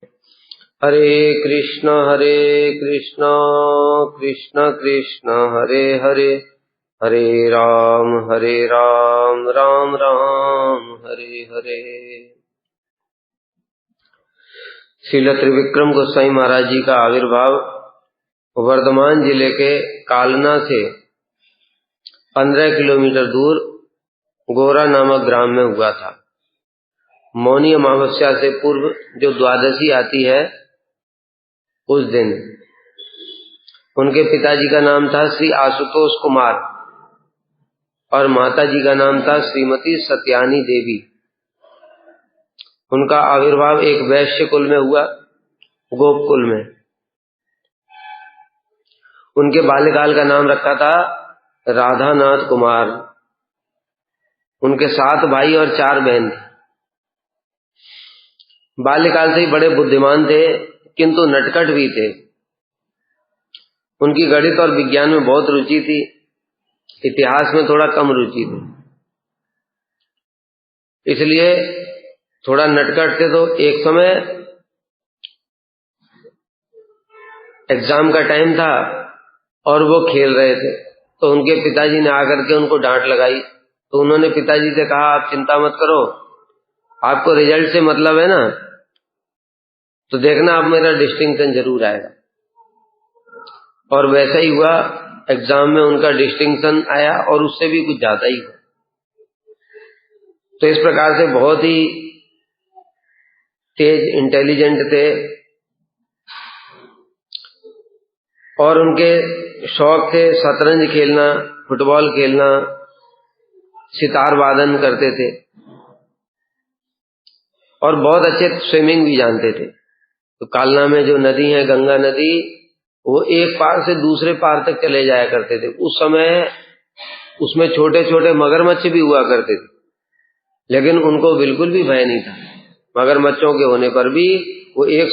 हरे कृष्ण कृष्ण कृष्ण हरे हरे, हरे राम राम राम हरे हरे। श्रील त्रिविक्रम गोस्वामी महाराज जी का आविर्भाव वर्धमान जिले के कालना से 15 किलोमीटर दूर गोरा नामक ग्राम में हुआ था। मौनी अमावस्या से पूर्व जो द्वादशी आती है उस दिन उनके पिताजी का नाम था श्री आशुतोष कुमार और माताजी का नाम था श्रीमती सत्यानी देवी। उनका आविर्भाव एक वैश्य कुल में हुआ, गोपकुल में। उनके बाल्यकाल का नाम रखा था राधानाथ कुमार। उनके 7 भाई और 4 बहन थे। बाल्यकाल से ही बड़े बुद्धिमान थे, किंतु नटखट भी थे। उनकी गणित और विज्ञान में बहुत रुचि थी, इतिहास में थोड़ा कम रुचि थी, इसलिए थोड़ा नटखट थे। तो एक समय एग्जाम का टाइम था और वो खेल रहे थे, तो उनके पिताजी ने आकर के उनको डांट लगाई। तो उन्होंने पिताजी से कहा, आप चिंता मत करो, आपको रिजल्ट से मतलब है ना, तो देखना अब मेरा डिस्टिंक्शन जरूर आएगा। और वैसा ही हुआ, एग्जाम में उनका डिस्टिंक्शन आया और उससे भी कुछ ज्यादा ही हुआ। तो इस प्रकार से बहुत ही तेज इंटेलिजेंट थे और उनके शौक थे शतरंज खेलना, फुटबॉल खेलना, सितार वादन करते थे और बहुत अच्छे स्विमिंग भी जानते थे। तो कालना में जो नदी है गंगा नदी, वो एक पार से दूसरे पार तक चले जाया करते थे। उस समय उसमें छोटे छोटे मगरमच्छ भी हुआ करते थे, लेकिन उनको बिल्कुल भी भय नहीं था। मगरमच्छों के होने पर भी वो एक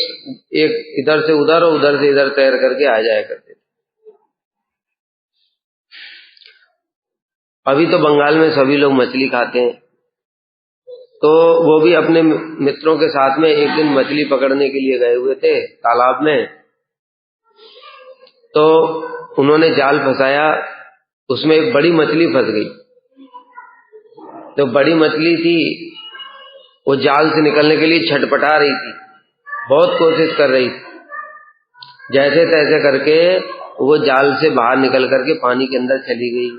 इधर से उधर और उधर से इधर तैर करके आ जाया करते थे। अभी तो बंगाल में सभी लोग मछली खाते हैं, तो वो भी अपने मित्रों के साथ में एक दिन मछली पकड़ने के लिए गए हुए थे तालाब में। तो उन्होंने जाल फंसाया, उसमें एक बड़ी मछली फंस गई। जो बड़ी मछली थी वो जाल से निकलने के लिए छटपटा रही थी, बहुत कोशिश कर रही थी। जैसे तैसे करके वो जाल से बाहर निकल करके पानी के अंदर चली गई।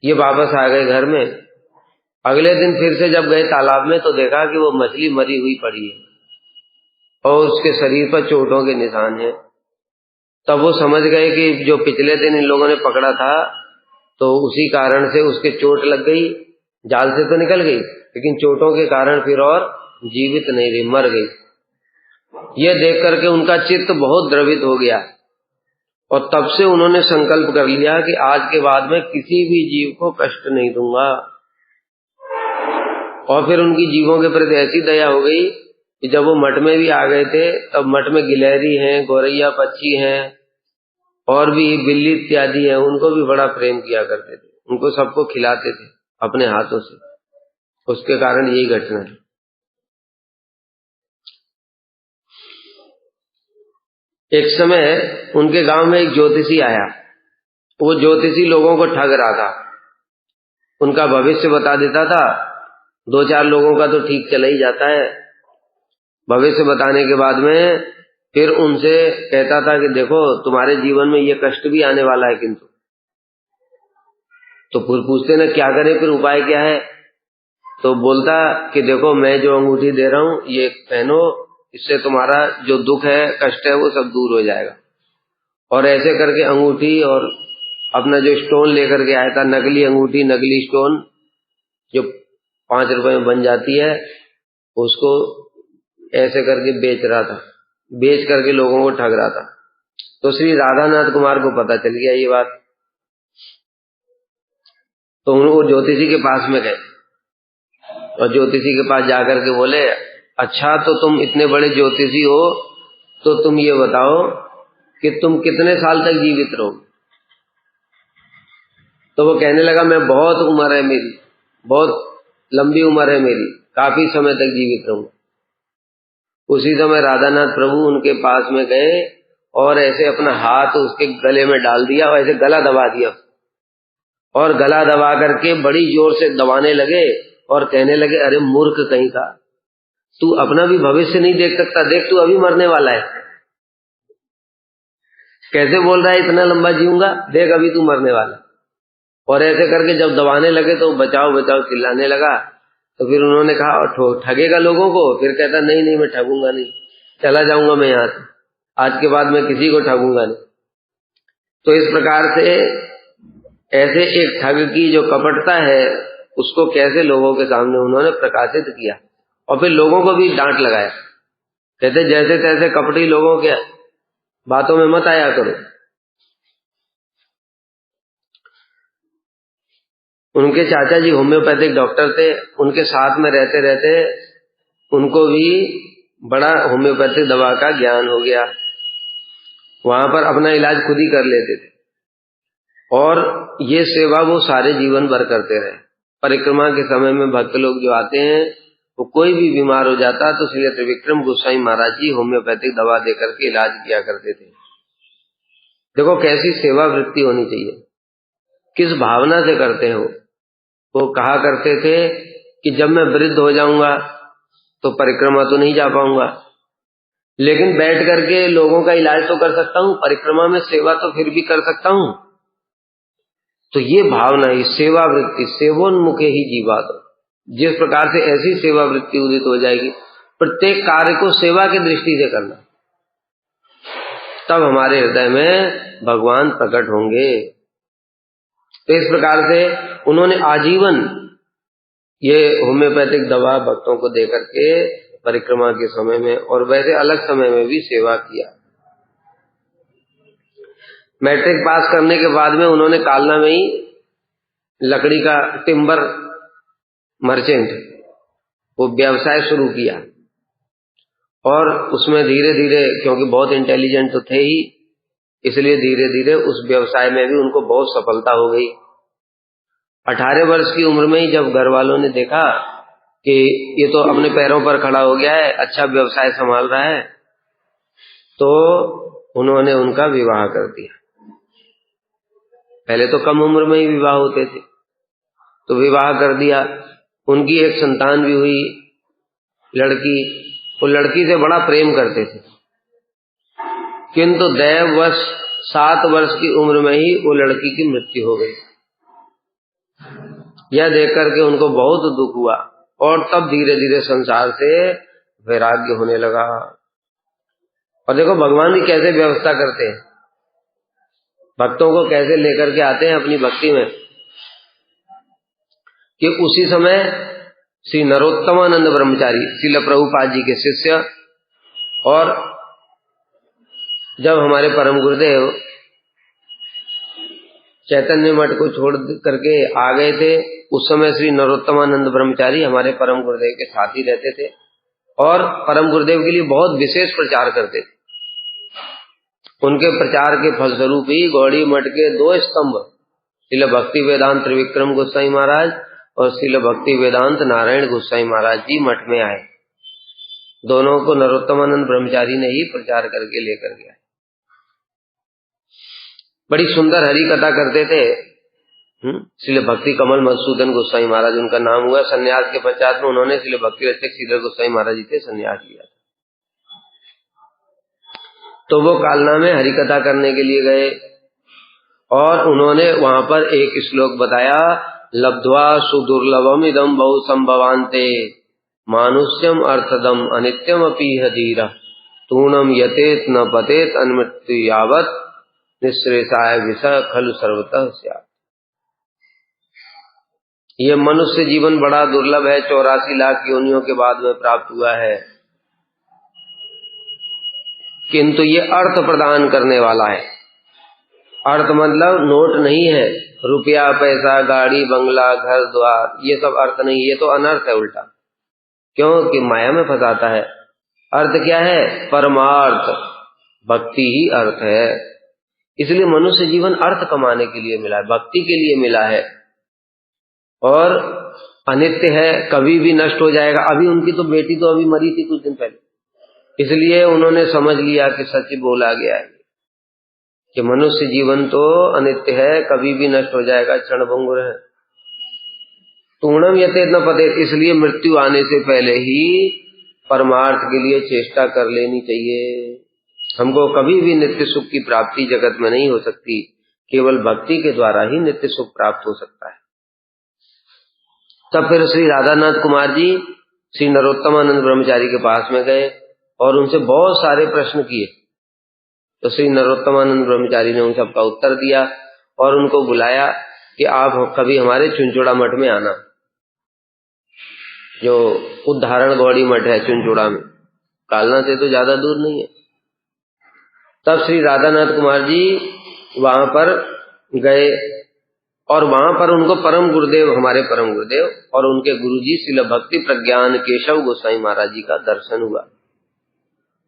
ये वापस आ गए घर में। अगले दिन फिर से जब गए तालाब में तो देखा कि वो मछली मरी हुई पड़ी है और उसके शरीर पर चोटों के निशान हैं। तब वो समझ गए कि जो पिछले दिन इन लोगों ने पकड़ा था तो उसी कारण से उसके चोट लग गई। जाल से तो निकल गई, लेकिन चोटों के कारण फिर और जीवित नहीं रही, मर गई। ये देख करके उनका चित्त बहुत द्रवित हो गया और तब से उन्होंने संकल्प कर लिया कि आज के बाद में किसी भी जीव को कष्ट नहीं दूंगा। और फिर उनकी जीवों के प्रति ऐसी दया हो गई कि जब वो मठ में भी आ गए थे तब मठ में गिलहरी हैं, गौरैया पक्षी हैं और भी बिल्ली इत्यादि हैं, उनको भी बड़ा प्रेम किया करते थे। उनको सबको खिलाते थे अपने हाथों से। उसके कारण यही घटना है। एक समय उनके गांव में एक ज्योतिषी आया। वो ज्योतिषी लोगों को ठग रहा था, उनका भविष्य बता देता था। 2-4 लोगों का तो ठीक चला ही जाता है। भविष्य बताने के बाद में फिर उनसे कहता था कि देखो तुम्हारे जीवन में ये कष्ट भी आने वाला है, किंतु तो फिर पूछते ना क्या करें, फिर उपाय क्या है। तो बोलता कि देखो मैं जो अंगूठी दे रहा हूं ये पहनो, इससे तुम्हारा जो दुख है कष्ट है वो सब दूर हो जाएगा। और ऐसे करके अंगूठी और अपना जो स्टोन लेकर के आया था, नकली अंगूठी नकली स्टोन जो 5 रुपए में बन जाती है, उसको ऐसे करके बेच रहा था, बेच करके लोगों को ठग रहा था। तो श्री राधानाथ कुमार को पता चल गया ये बात। तो वो ज्योतिषी के पास में गए और ज्योतिषी के पास जाकर के बोले, अच्छा तो तुम इतने बड़े ज्योतिषी हो तो तुम ये बताओ कि तुम कितने साल तक जीवित रहोगे। तो वो कहने लगा, मैं बहुत उम्र है मेरी, बहुत लंबी उम्र है मेरी, काफी समय तक जीवित रहूंगा। उसी समय राधानाथ प्रभु उनके पास में गए और ऐसे अपना हाथ उसके गले में डाल दिया और ऐसे गला दबा दिया और गला दबा करके बड़ी जोर से दबाने लगे और कहने लगे, अरे मूर्ख कहीं का, तू अपना भी भविष्य नहीं देख सकता, देख तू अभी मरने वाला है, कैसे बोल रहा है इतना लंबा जीऊंगा, देख अभी तू मरने वाला। और ऐसे करके जब दबाने लगे तो बचाओ बचाओ चिल्लाने लगा। तो फिर उन्होंने कहा ठगेगा लोगों को, फिर कहता नहीं नहीं मैं ठगूंगा नहीं, चला जाऊंगा मैं यहाँ से, आज के बाद मैं किसी को ठगूंगा नहीं। तो इस प्रकार से ऐसे एक ठग की जो कपटता है उसको कैसे लोगों के सामने उन्होंने प्रकाशित किया और फिर लोगों को भी डांट लगाया, कहते जैसे तैसे कपटी लोगों के बातों में मत आया करो। उनके चाचा जी होम्योपैथिक डॉक्टर थे, उनके साथ में रहते रहते उनको भी बड़ा होम्योपैथिक दवा का ज्ञान हो गया, वहां पर अपना इलाज खुद ही कर लेते थे और ये सेवा वो सारे जीवन भर करते रहे। परिक्रमा के समय में भक्त लोग जो आते हैं वो कोई भी बीमार हो जाता तो श्री त्रिविक्रम गोस्वामी महाराज जी होम्योपैथिक दवा देकर के इलाज किया करते थे। देखो कैसी सेवा वृत्ति होनी चाहिए, किस भावना से करते हो। वो कहा करते थे कि जब मैं वृद्ध हो जाऊंगा तो परिक्रमा तो नहीं जा पाऊंगा, लेकिन बैठ करके लोगों का इलाज तो कर सकता हूं, परिक्रमा में सेवा तो फिर भी कर सकता हूं। तो ये भावना ही सेवा वृत्ति, सेवोन्मुखे ही जीवात, जिस प्रकार से ऐसी सेवा वृत्ति उदित हो जाएगी, प्रत्येक कार्य को सेवा की दृष्टि से करना, तब हमारे हृदय में भगवान प्रकट होंगे। तो इस प्रकार से उन्होंने आजीवन ये होम्योपैथिक दवा भक्तों को देकर के परिक्रमा के समय में और वैसे अलग समय में भी सेवा किया। मैट्रिक पास करने के बाद में उन्होंने कालना में ही लकड़ी का टिम्बर मर्चेंट वो व्यवसाय शुरू किया और उसमें धीरे धीरे, क्योंकि बहुत इंटेलिजेंट तो थे ही, इसलिए धीरे धीरे उस व्यवसाय में भी उनको बहुत सफलता हो गई। 18 वर्ष की उम्र में ही जब घर वालों ने देखा कि ये तो अपने पैरों पर खड़ा हो गया है, अच्छा व्यवसाय संभाल रहा है, तो उन्होंने उनका विवाह कर दिया। पहले तो कम उम्र में ही विवाह होते थे, तो विवाह कर दिया। उनकी एक संतान भी हुई लड़की। वो लड़की से बड़ा प्रेम करते थे, किंतु दैववश 7 वर्ष की उम्र में ही वो लड़की की मृत्यु हो गई। यह देख करके उनको बहुत दुख हुआ और तब धीरे धीरे संसार से वैराग्य होने लगा। और देखो भगवान भी कैसे व्यवस्था करते हैं, भक्तों को कैसे लेकर के आते हैं अपनी भक्ति में, कि उसी समय श्री नरोत्तमानंद ब्रह्मचारी श्रील प्रभुपाद जी के शिष्य, और जब हमारे परम गुरुदेव चैतन्य मठ को छोड़ करके आ गए थे, उस समय श्री नरोत्तमानंद ब्रह्मचारी हमारे परम गुरुदेव के साथ ही रहते थे और परम गुरुदेव के लिए बहुत विशेष प्रचार करते थे। उनके प्रचार के फलस्वरूप ही गौड़ी मठ के 2 स्तंभ श्रील भक्ति वेदांत त्रिविक्रम गोस्वामी महाराज और श्रील भक्ति वेदांत नारायण गोस्वामी महाराज जी मठ में आए। दोनों को नरोत्तमानंद ब्रह्मचारी ने ही प्रचार करके लेकर गया। बड़ी सुंदर हरि कथा करते थे। श्रील भक्ति कमल मधुसूदन गोस्वामी महाराज उनका नाम हुआ। सन्यास के पश्चात में उन्होंने श्रील भक्ति रक्षक श्रीधर गोस्वामी महाराज जी से सन्यास लिया। तो वो कालना में हरि कथा करने के लिए गए और उन्होंने वहां पर एक श्लोक बताया, लब्ध्वा सुदुर्लभम इदम बहु संभवान्ते मानुष्यम अर्थदम अनित्यम अपीह धीरा तूणम यतेत न पतेत अन्मृत्यु यावत निःश्रेषाय विष खलु सर्वतः स्यात्। ये मनुष्य जीवन बड़ा दुर्लभ है, 84 लाख योनियों के बाद में प्राप्त हुआ है, किंतु ये अर्थ प्रदान करने वाला है। अर्थ मतलब नोट नहीं है, रुपया पैसा गाड़ी बंगला घर द्वार, ये सब अर्थ नहीं, ये तो अनर्थ है उल्टा, क्योंकि माया में फंसाता है। अर्थ क्या है? परमार्थ भक्ति ही अर्थ है। इसलिए मनुष्य जीवन अर्थ कमाने के लिए मिला है, भक्ति के लिए मिला है और अनित्य है, कभी भी नष्ट हो जाएगा। अभी उनकी तो बेटी तो अभी मरी थी कुछ दिन पहले, इसलिए उन्होंने समझ लिया कि सच बोला गया है कि मनुष्य जीवन तो अनित्य है, कभी भी नष्ट हो जाएगा, क्षणभंगुर है। तूणम यते न पते, इसलिए मृत्यु आने से पहले ही परमार्थ के लिए चेष्टा कर लेनी चाहिए। हमको कभी भी नित्य सुख की प्राप्ति जगत में नहीं हो सकती, केवल भक्ति के द्वारा ही नित्य सुख प्राप्त हो सकता है। तब फिर श्री राधानाथ कुमार जी श्री नरोत्तमानंद ब्रह्मचारी के पास में गए और उनसे बहुत सारे प्रश्न किए। तो श्री नरोत्तमानंद ब्रह्मचारी ने उन सबका उत्तर दिया और उनको बुलाया कि आप कभी हमारे चुनचुड़ा मठ में आना, जो उद्धारण गौड़ी मठ है चुनचुड़ा में, कालना से तो ज्यादा दूर नहीं है। तब श्री राधानाथ कुमार जी वहां पर गए और वहां पर उनको परम गुरुदेव, हमारे परम गुरुदेव और उनके गुरुजी श्रील भक्ति प्रज्ञान केशव गोसाई महाराज जी का दर्शन हुआ।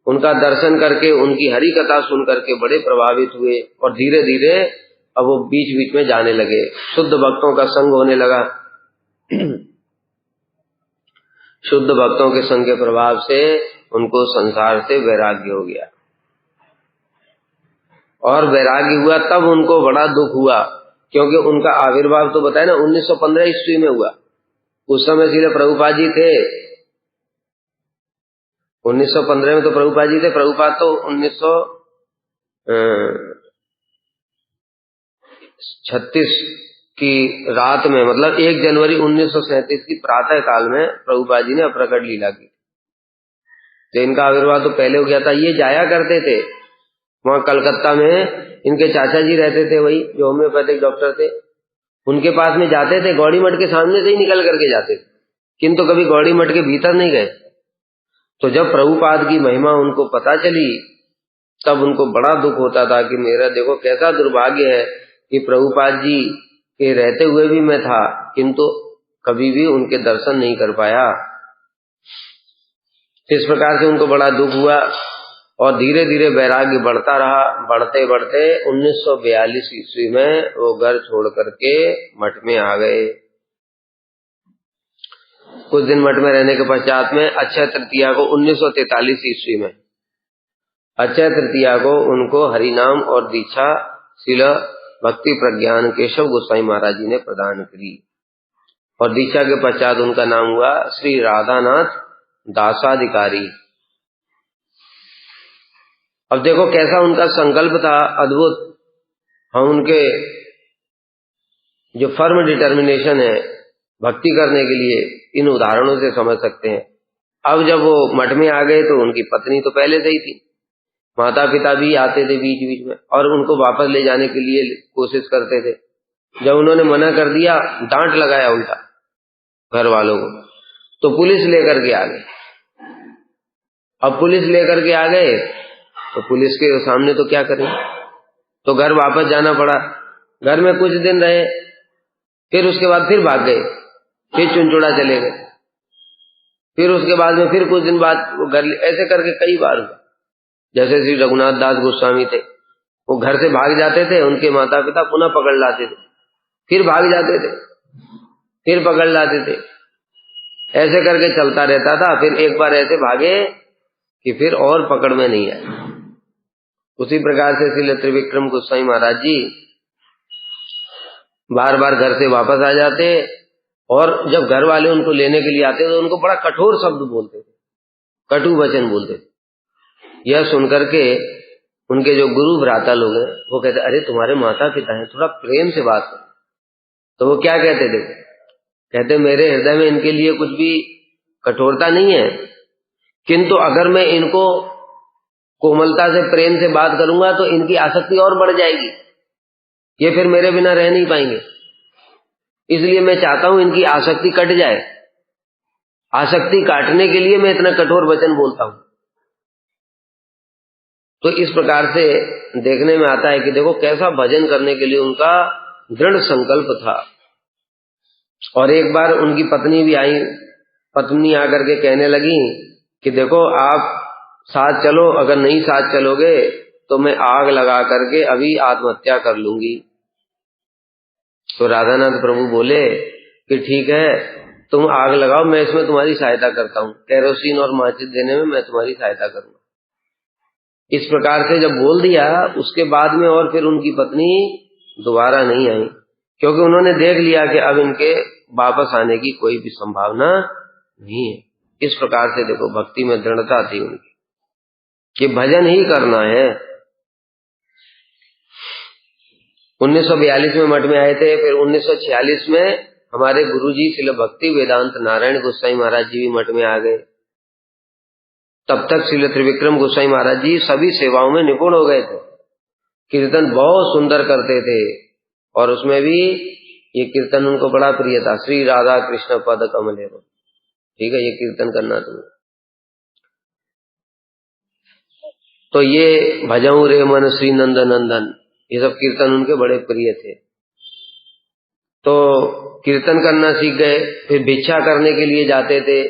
उनका दर्शन करके, उनकी हरि कथा सुन करके बड़े प्रभावित हुए और धीरे धीरे अब वो बीच बीच में जाने लगे, शुद्ध भक्तों का संग होने लगा। शुद्ध भक्तों के संग के प्रभाव से उनको संसार से वैराग्य हो गया और वैराग्य हुआ तब उनको बड़ा दुख हुआ, क्योंकि उनका आविर्भाव तो बताया ना 1915 ईस्वी में हुआ। उस समय श्रील प्रभुपाद जी थे, 1915 में तो प्रभुपाद जी थे। प्रभुपाद तो 1936 की रात में, मतलब 1 जनवरी 1937 की प्रातः काल में प्रभुपाद जी ने अप्रकट लीला की। तो इनका आविर्भाव तो पहले हो गया था। ये जाया करते थे वहां कलकत्ता में, इनके चाचा जी रहते थे वही, जो होम्योपैथिक डॉक्टर थे, उनके पास में जाते थे। गौड़ी मठ के सामने से ही निकल करके जाते थे, किंतु कभी गौड़ी मठ के भीतर नहीं गए। तो जब प्रभुपाद की महिमा उनको पता चली तब उनको बड़ा दुख होता था कि मेरा देखो कैसा दुर्भाग्य है कि प्रभुपाद जी के रहते हुए भी मैं था, किंतु कभी भी उनके दर्शन नहीं कर पाया। इस प्रकार से उनको बड़ा दुख हुआ और धीरे धीरे वैराग्य बढ़ता रहा। बढ़ते बढ़ते 1942 ईस्वी में वो घर छोड़ करके मठ में आ गए। कुछ दिन मठ में रहने के पश्चात में अक्षय तृतीया को 1943 ईस्वी में अक्षय तृतीया को उनको हरिनाम और दीक्षा श्रील भक्ति प्रज्ञान केशव गोसाई महाराज जी ने प्रदान करी और दीक्षा के पश्चात उनका नाम हुआ श्री राधानाथ दासाधिकारी। अब देखो कैसा उनका संकल्प था, अद्भुत। हम उनके जो फर्म डिटर्मिनेशन है भक्ति करने के लिए इन उदाहरणों से समझ सकते हैं। अब जब वो मठ में आ गए तो उनकी पत्नी तो पहले से ही थी, माता पिता भी आते थे बीच बीच में और उनको वापस ले जाने के लिए कोशिश करते थे। जब उन्होंने मना कर दिया, डांट लगाया उल्टा घर वालों को, तो पुलिस लेकर के आ गए। अब पुलिस लेकर के आ गए तो पुलिस के सामने तो क्या करें, तो घर वापस जाना पड़ा। घर में कुछ दिन रहे, फिर उसके बाद फिर भाग गए, फिर चुनचुड़ा चले गए, फिर उसके बाद में फिर कुछ दिन बाद वो घर, ऐसे करके कई बार हुआ। जैसे श्री रघुनाथ दास गोस्वामी थे, वो घर से भाग जाते थे, उनके माता पिता पुनः पकड़ लाते थे, फिर भाग जाते थे, फिर पकड़ लाते थे, ऐसे करके चलता रहता था। फिर एक बार ऐसे भागे कि फिर और पकड़ में नहीं आए। उसी प्रकार से श्री त्रिविक्रम गोस्वामी महाराज जी बार बार घर से वापस आ जाते और जब घर वाले उनको लेने के लिए आते तो उनको बड़ा कठोर शब्द बोलते थे, कटु वचन बोलते थे। यह सुनकर के उनके जो गुरु भ्राता लोग हैं वो कहते, अरे तुम्हारे माता पिता हैं, थोड़ा प्रेम से बात करो। तो वो क्या कहते थे, कहते मेरे हृदय में इनके लिए कुछ भी कठोरता नहीं है, किंतु अगर मैं इनको कोमलता से प्रेम से बात करूंगा तो इनकी आसक्ति और बढ़ जाएगी, ये फिर मेरे बिना रह नहीं पाएंगे। इसलिए मैं चाहता हूं इनकी आसक्ति कट जाए। आसक्ति काटने के लिए मैं इतना कठोर वचन बोलता हूं। तो इस प्रकार से देखने में आता है कि देखो कैसा भजन करने के लिए उनका दृढ़ संकल्प था। और एक बार उनकी पत्नी भी आई, पत्नी आकर के कहने लगी कि देखो आप साथ चलो, अगर नहीं साथ चलोगे तो मैं आग लगा करके अभी आत्महत्या कर लूंगी। तो राधानाथ प्रभु बोले कि ठीक है, तुम आग लगाओ, मैं इसमें तुम्हारी सहायता करता हूँ, केरोसिन और माचिस देने में मैं तुम्हारी सहायता करूंगा। इस प्रकार से जब बोल दिया, उसके बाद में और फिर उनकी पत्नी दोबारा नहीं आई, क्योंकि उन्होंने देख लिया कि अब इनके वापस आने की कोई भी संभावना नहीं है। इस प्रकार से देखो भक्ति में दृढ़ता थी उनकी कि भजन ही करना है। 1942 में मठ में आए थे, फिर 1946 में हमारे गुरुजी श्रील भक्ति वेदांत नारायण गोसाई महाराज जी भी मठ में आ गए। तब तक श्रील त्रिविक्रम गोसाई महाराज जी सभी सेवाओं में निपुण हो गए थे, कीर्तन बहुत सुंदर करते थे, और उसमें भी ये कीर्तन उनको बड़ा प्रिय था, श्री राधा कृष्ण पद कमले। ठीक है, ये कीर्तन करना तुम्हें। तो ये भजऊ रे मन श्री नंद नंदन, ये सब कीर्तन उनके बड़े प्रिय थे। तो कीर्तन करना सीख गए। फिर भिक्षा करने के लिए जाते थे,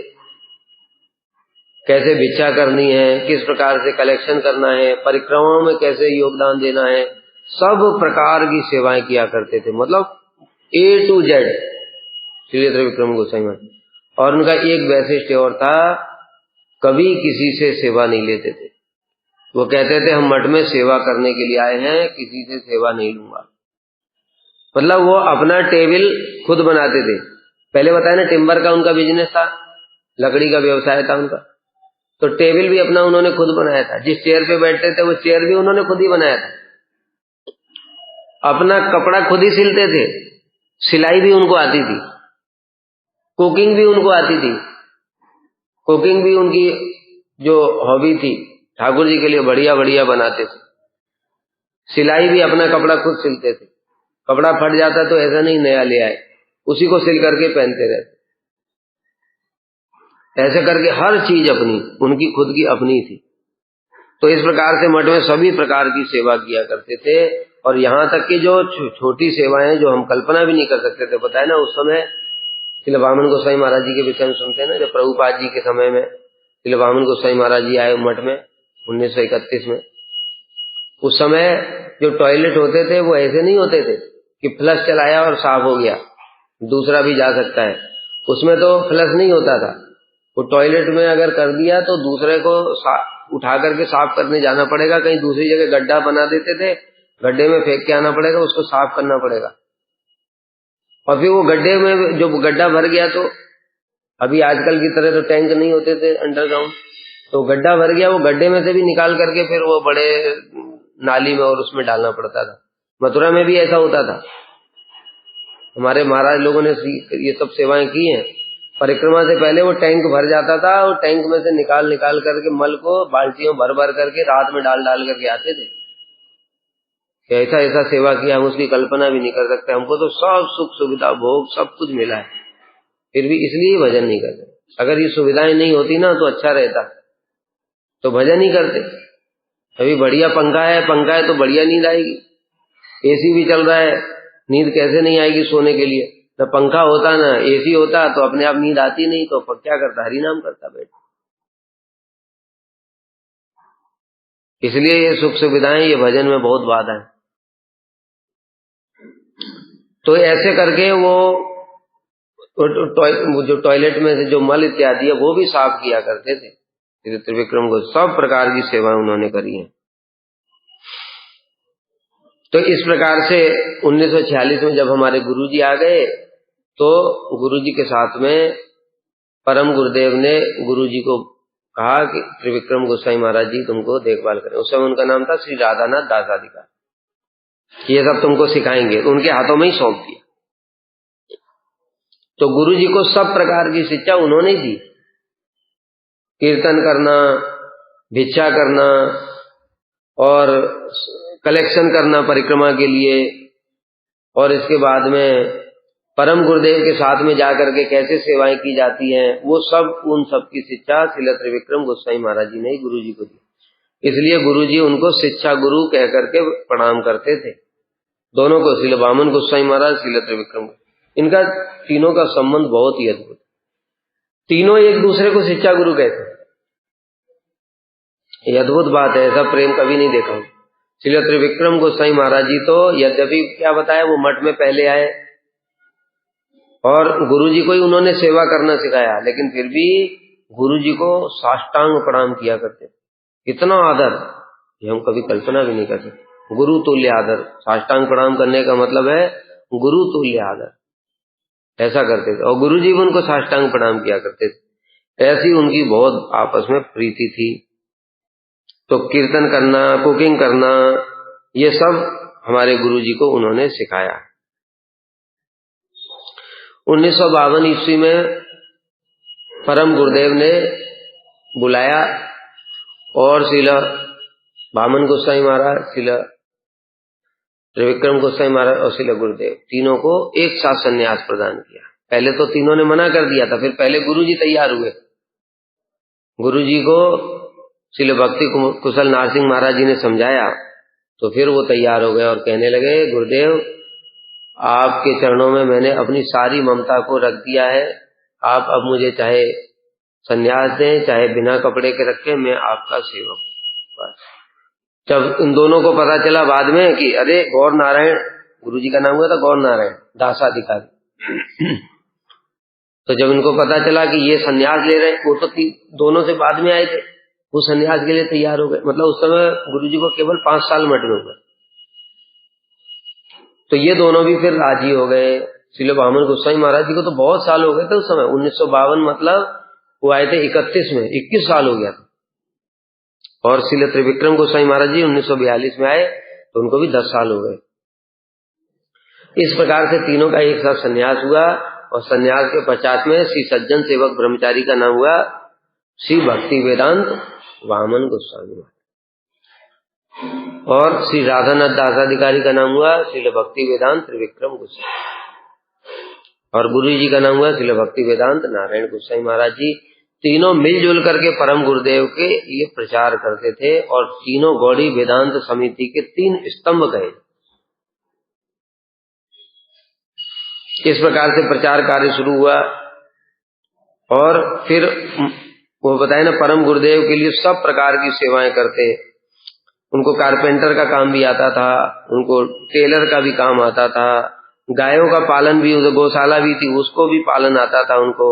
कैसे भिक्षा करनी है, किस प्रकार से कलेक्शन करना है, परिक्रमाओं में कैसे योगदान देना है, सब प्रकार की सेवाएं किया करते थे। मतलब A to Z Shri Trivikram गोसाई महाराज। और उनका एक वैशिष्ट्य और था, कभी किसी से सेवा नहीं लेते थे। वो कहते थे हम मठ में सेवा करने के लिए आए हैं, किसी से सेवा नहीं लूंगा। मतलब वो अपना टेबल खुद बनाते थे। पहले बताया ना, टिम्बर का उनका बिजनेस था, लकड़ी का व्यवसाय था उनका। तो टेबल भी अपना उन्होंने खुद बनाया था, जिस चेयर पे बैठते थे वो चेयर भी उन्होंने खुद ही बनाया था। अपना कपड़ा खुद ही सिलते थे, सिलाई भी उनको आती थी, कुकिंग भी उनको आती थी। कुकिंग भी उनकी जो हॉबी थी, ठाकुर जी के लिए बढ़िया बढ़िया बनाते थे। सिलाई भी अपना कपड़ा खुद सिलते थे, कपड़ा फट जाता तो ऐसा नहीं नया ले आए, उसी को सिल करके पहनते रहते। ऐसे करके हर चीज अपनी, उनकी खुद की अपनी थी। तो इस प्रकार से मठ में सभी प्रकार की सेवा किया करते थे। और यहाँ तक कि जो छोटी सेवाएं जो हम कल्पना भी नहीं कर सकते थे, बताए ना, उस समय श्रील वामन गोसाई महाराज जी के विषय में सुनते हैं ना, जब प्रभुपाद जी के समय में श्रील वामन गोसाई महाराज जी आए मठ में 1931 में, उस समय जो टॉयलेट होते थे वो ऐसे नहीं होते थे कि फ्लश चलाया और साफ हो गया, दूसरा भी जा सकता है। उसमें तो फ्लश नहीं होता था, वो टॉयलेट में अगर कर दिया तो दूसरे को उठा करके साफ करने जाना पड़ेगा, कहीं दूसरी जगह गड्ढा बना देते थे, गड्ढे में फेंक के आना पड़ेगा, उसको साफ करना पड़ेगा। और फिर वो गड्ढे में जो गड्ढा भर गया, तो अभी आजकल की तरह तो टैंक नहीं होते थे अंडरग्राउंड, तो गड्ढा भर गया, वो गड्ढे में से भी निकाल करके फिर वो बड़े नाली में और उसमें डालना पड़ता था। मथुरा में भी ऐसा होता था। हमारे महाराज लोगों ने ये सब सेवाएं की हैं। परिक्रमा से पहले वो टैंक भर जाता था, और टैंक में से निकाल निकाल करके मल को बाल्टियों भर भर करके रात में डाल डाल करके आते थे। ऐसा ऐसा सेवा किया, हम उसकी कल्पना भी नहीं कर सकते। हमको तो सब सुख सुविधा भोग सब कुछ मिला है, फिर भी इसलिए भजन नहीं करते। अगर ये सुविधाएं नहीं होती ना तो अच्छा रहता, तो भजन ही करते। अभी बढ़िया पंखा है तो बढ़िया नींद आएगी, एसी भी चल रहा है, नींद कैसे नहीं आएगी सोने के लिए। न पंखा होता ना एसी होता तो अपने आप नींद आती नहीं, तो क्या करता, हरि नाम करता बैठ। इसलिए ये सुख सुविधाएं, ये भजन में बहुत बाधा है। तो ऐसे करके वो जो टॉयलेट में से जो मल इत्यादि है वो भी साफ किया करते थे। त्रिविक्रम को सब प्रकार की सेवाएं उन्होंने करी है। तो इस प्रकार से 1946 में जब हमारे गुरुजी आ गए, तो गुरुजी के साथ में परम गुरुदेव ने गुरुजी को कहा कि त्रिविक्रम गोसाई महाराज जी तुमको देखभाल करें। उस समय उनका नाम था श्री राधानाथ दासादिका, ये सब तुमको सिखाएंगे। तो उनके हाथों में ही सौंप दिया। तो गुरुजी को सब प्रकार की शिक्षा उन्होंने दी, कीर्तन करना, भिक्षा करना और कलेक्शन करना परिक्रमा के लिए, और इसके बाद में परम गुरुदेव के साथ में जाकर के कैसे सेवाएं की जाती हैं, वो सब, उन सब की शिक्षा श्रील त्रिविक्रम गोसाई महाराज जी ने ही गुरुजी को दी। इसलिए गुरुजी उनको शिक्षा गुरु कह करके प्रणाम करते थे, दोनों को, श्रील वामन गोसाई महाराज, श्रील त्रिविक्रम। इनका तीनों का संबंध बहुत ही अद्भुत, तीनों एक दूसरे को शिक्षा गुरु कहते हैं। ये अद्भुत बात है, ऐसा प्रेम कभी नहीं देखा। श्रील त्रिविक्रम गोसाई महाराज जी तो यद्यपि क्या बताया, वो मठ में पहले आए और गुरुजी को ही उन्होंने सेवा करना सिखाया, लेकिन फिर भी गुरुजी को साष्टांग प्रणाम किया करते, इतना आदर। ये हम कभी कल्पना भी नहीं कर सकते। गुरु तुल्य आदर, साष्टांग प्रणाम करने का मतलब है गुरु तुल्य आदर, ऐसा करते थे। और गुरु जी भी उनको साष्टांग प्रणाम किया करते थे। ऐसी उनकी बहुत आपस में प्रीति थी। तो कीर्तन करना, कुकिंग करना, ये सब हमारे गुरु जी को उन्होंने सिखाया। 1952 ईस्वी में परम गुरुदेव ने बुलाया और श्रील वामन गोसाई महाराज, श्रील त्रिविक्रम गोसाई महाराज और श्रील गुरुदेव तीनों को एक साथ संन्यास प्रदान किया। पहले तो तीनों ने मना कर दिया था, फिर पहले गुरु जी तैयार हुए। गुरु जी को श्रील भक्ति कुशल नारसिंह महाराज जी ने समझाया, तो फिर वो तैयार हो गए और कहने लगे, गुरुदेव आपके चरणों में मैंने अपनी सारी ममता को रख दिया है, आप अब मुझे चाहे संन्यास दें चाहे बिना कपड़े के रखें, मैं आपका सेवक हूं। बस जब इन दोनों को पता चला बाद में कि अरे गौर नारायण, गुरु जी का नाम हुआ था गौर नारायण दासाधिकारी, तो जब इनको पता चला कि ये संन्यास ले रहे हैं, वो तो दोनों से बाद में आए थे, वो संन्यास के लिए तैयार हो गए। मतलब उस समय गुरु जी को केवल 5 साल मठ में हुए। तो ये दोनों भी फिर राजी हो गए। श्रील वामन गोसाई महाराज जी को तो बहुत साल हो गए थे उस समय, 1952 मतलब वो आए थे 31 में, 21 साल हो गया था। और श्रील त्रिविक्रम गोसाई महाराज जी 1942 में आए, तो उनको भी 10 साल हो गए। इस प्रकार से तीनों का एक साथ संन्यास हुआ। और संन्यास के पश्चात में श्री सज्जन सेवक ब्रह्मचारी का नाम हुआ श्री भक्ति वेदांत वामन गोस्वामी महाराज, और श्री राधानाथ दासाधिकारी का नाम हुआ श्रील भक्ति वेदांत त्रिविक्रम गोस्वामी, और गुरु जी का नाम हुआ श्रील भक्ति वेदांत नारायण गोसाई महाराज जी। तीनों मिलजुल करके परम गुरुदेव के लिए प्रचार करते थे, और तीनों गौड़ी वेदांत समिति के 3 स्तंभ कहे। इस प्रकार से प्रचार कार्य शुरू हुआ। और फिर वो बताए ना, परम गुरुदेव के लिए सब प्रकार की सेवाएं करते। उनको कारपेंटर का काम भी आता था, उनको टेलर का भी काम आता था, गायों का पालन भी, गौशाला भी थी उसको भी पालन आता था उनको,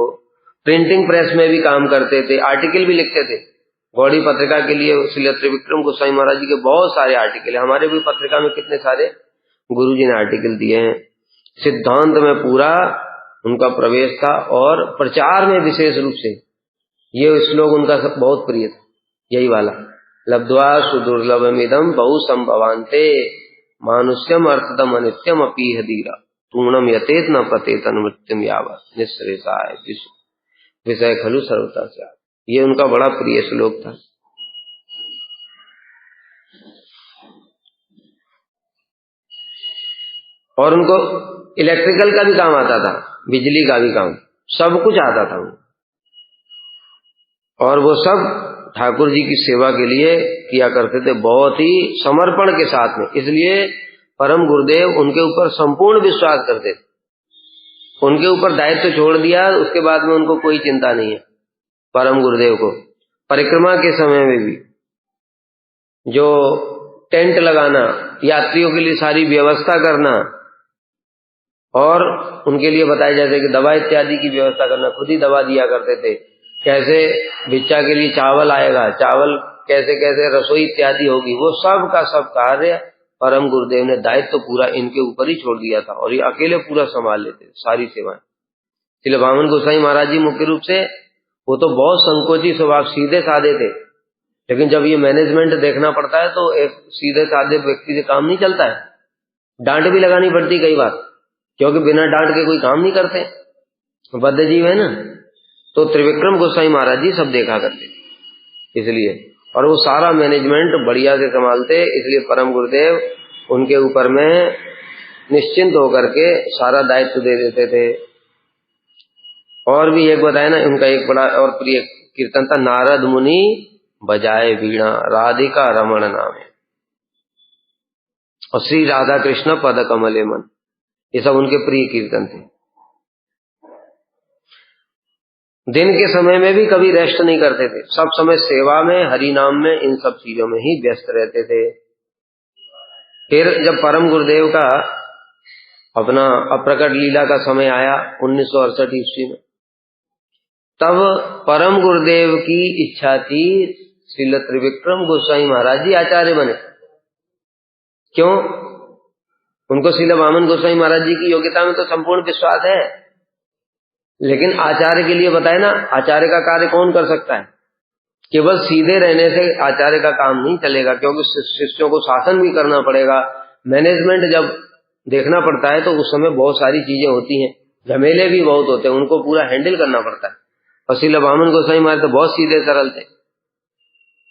प्रिंटिंग प्रेस में भी काम करते थे, आर्टिकल भी लिखते थे। गौड़ी पत्रिका के लिए श्री त्रिविक्रम गोसाई महाराज जी के बहुत सारे आर्टिकल है। हमारे भी पत्रिका में कितने सारे गुरु जी ने आर्टिकल दिए हैं। सिद्धांत में पूरा उनका प्रवेश था, और प्रचार में विशेष रूप से ये श्लोक उनका बहुत प्रिय था, यही वाला, लब्ध्वा सुदुर्लभमिदं बहु संभवान्ते मानुष्यम अर्थदम अनित्यम अपीह धीरा तूणम यतेत न पतेत अनुमृत्यम यावत् निःश्रेषाय विषय खलु सर्वथा स्यात्। ये उनका बड़ा प्रिय श्लोक था। और उनको इलेक्ट्रिकल का भी काम आता था, बिजली का भी काम, सब कुछ आता था उनको। और वो सब ठाकुर जी की सेवा के लिए किया करते थे, बहुत ही समर्पण के साथ में। इसलिए परम गुरुदेव उनके ऊपर संपूर्ण विश्वास करते थे। उनके ऊपर दायित्व छोड़ दिया, उसके बाद में उनको कोई चिंता नहीं है। परम गुरुदेव को परिक्रमा के समय में भी जो टेंट लगाना, यात्रियों के लिए सारी व्यवस्था करना, और उनके लिए बताया जाता है कि दवा इत्यादि की व्यवस्था करना, खुद ही दवा दिया करते थे। कैसे भिक्षा के लिए चावल आएगा, चावल कैसे कैसे रसोई इत्यादि होगी, वो सब का सब कार्य परम गुरुदेव ने दायित्व पूरा इनके ऊपर ही छोड़ दिया था, और ये अकेले पूरा संभाल लेते थे सारी सेवाएं। श्री वामन गोसाई महाराज जी मुख्य रूप से वो तो बहुत संकोची स्वभाव, सीधे साधे थे, लेकिन जब ये मैनेजमेंट देखना पड़ता है तो एक सीधे साधे व्यक्ति से काम नहीं चलता है। डांट भी लगानी पड़ती कई बार, क्योंकि बिना डांट के कोई काम नहीं करते, बद्ध जीव है ना। तो त्रिविक्रम गोसाई महाराज जी सब देखा करते इसलिए, और वो सारा मैनेजमेंट बढ़िया से संभालते, इसलिए परम गुरुदेव उनके ऊपर में निश्चिंत होकर के सारा दायित्व दे देते थे। और भी एक बताया ना, उनका एक बड़ा और प्रिय कीर्तन था, नारद मुनि बजाए वीणा राधिका रमण नामे, और श्री राधा कृष्ण पद कमले मन, ये सब उनके प्रिय कीर्तन थे। दिन के समय में भी कभी रेस्ट नहीं करते थे, सब समय सेवा में, हरि नाम में, इन सब चीजों में ही व्यस्त रहते थे। फिर जब परम गुरुदेव का अपना अप्रकट लीला का समय आया 1968 ईस्वी में, तब परम गुरुदेव की इच्छा थी श्रील त्रिविक्रम गोस्वामी महाराज जी आचार्य बने। क्यों? उनको श्रील वामन गोस्वामी महाराज जी की योग्यता में तो संपूर्ण विश्वास है, लेकिन आचार्य के लिए बताए ना, आचार्य का कार्य कौन कर सकता है? केवल सीधे रहने से आचार्य का काम नहीं चलेगा, क्योंकि शिष्यों को शासन भी करना पड़ेगा। मैनेजमेंट जब देखना पड़ता है तो उस समय बहुत सारी चीजें होती हैं, झमेले भी बहुत होते हैं, उनको पूरा हैंडल करना पड़ता है। और श्रील वामन गोस्वामी महाराज तो बहुत सीधे सरल थे,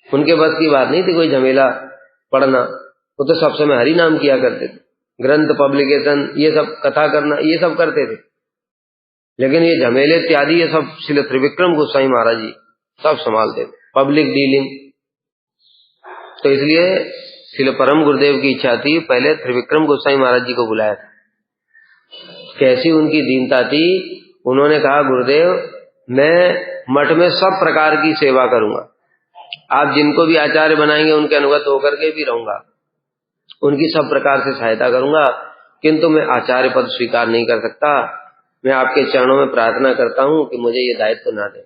उनके बस की बात नहीं थी कोई झमेला पढ़ना। वो तो सब समय हरि नाम किया करते थे, ग्रंथ पब्लिकेशन ये सब, कथा करना ये सब करते थे, लेकिन ये झमेले इत्यादि ये सब श्रील त्रिविक्रम गोस्वामी महाराज जी सब संभालते थे, पब्लिक डीलिंग। तो इसलिए श्रील परम गुरुदेव की इच्छा थी पहले त्रिविक्रम गोस्वामी महाराज जी को बुलाया था। कैसी उनकी दीनता थी, उन्होंने कहा गुरुदेव मैं मठ में सब प्रकार की सेवा करूंगा, आप जिनको भी आचार्य बनाएंगे उनके अनुगत होकर के भी रहूंगा, उनकी सब प्रकार से सहायता करूंगा, किंतु मैं आचार्य पद स्वीकार नहीं कर सकता। मैं आपके चरणों में प्रार्थना करता हूं कि मुझे ये दायित्व ना दे।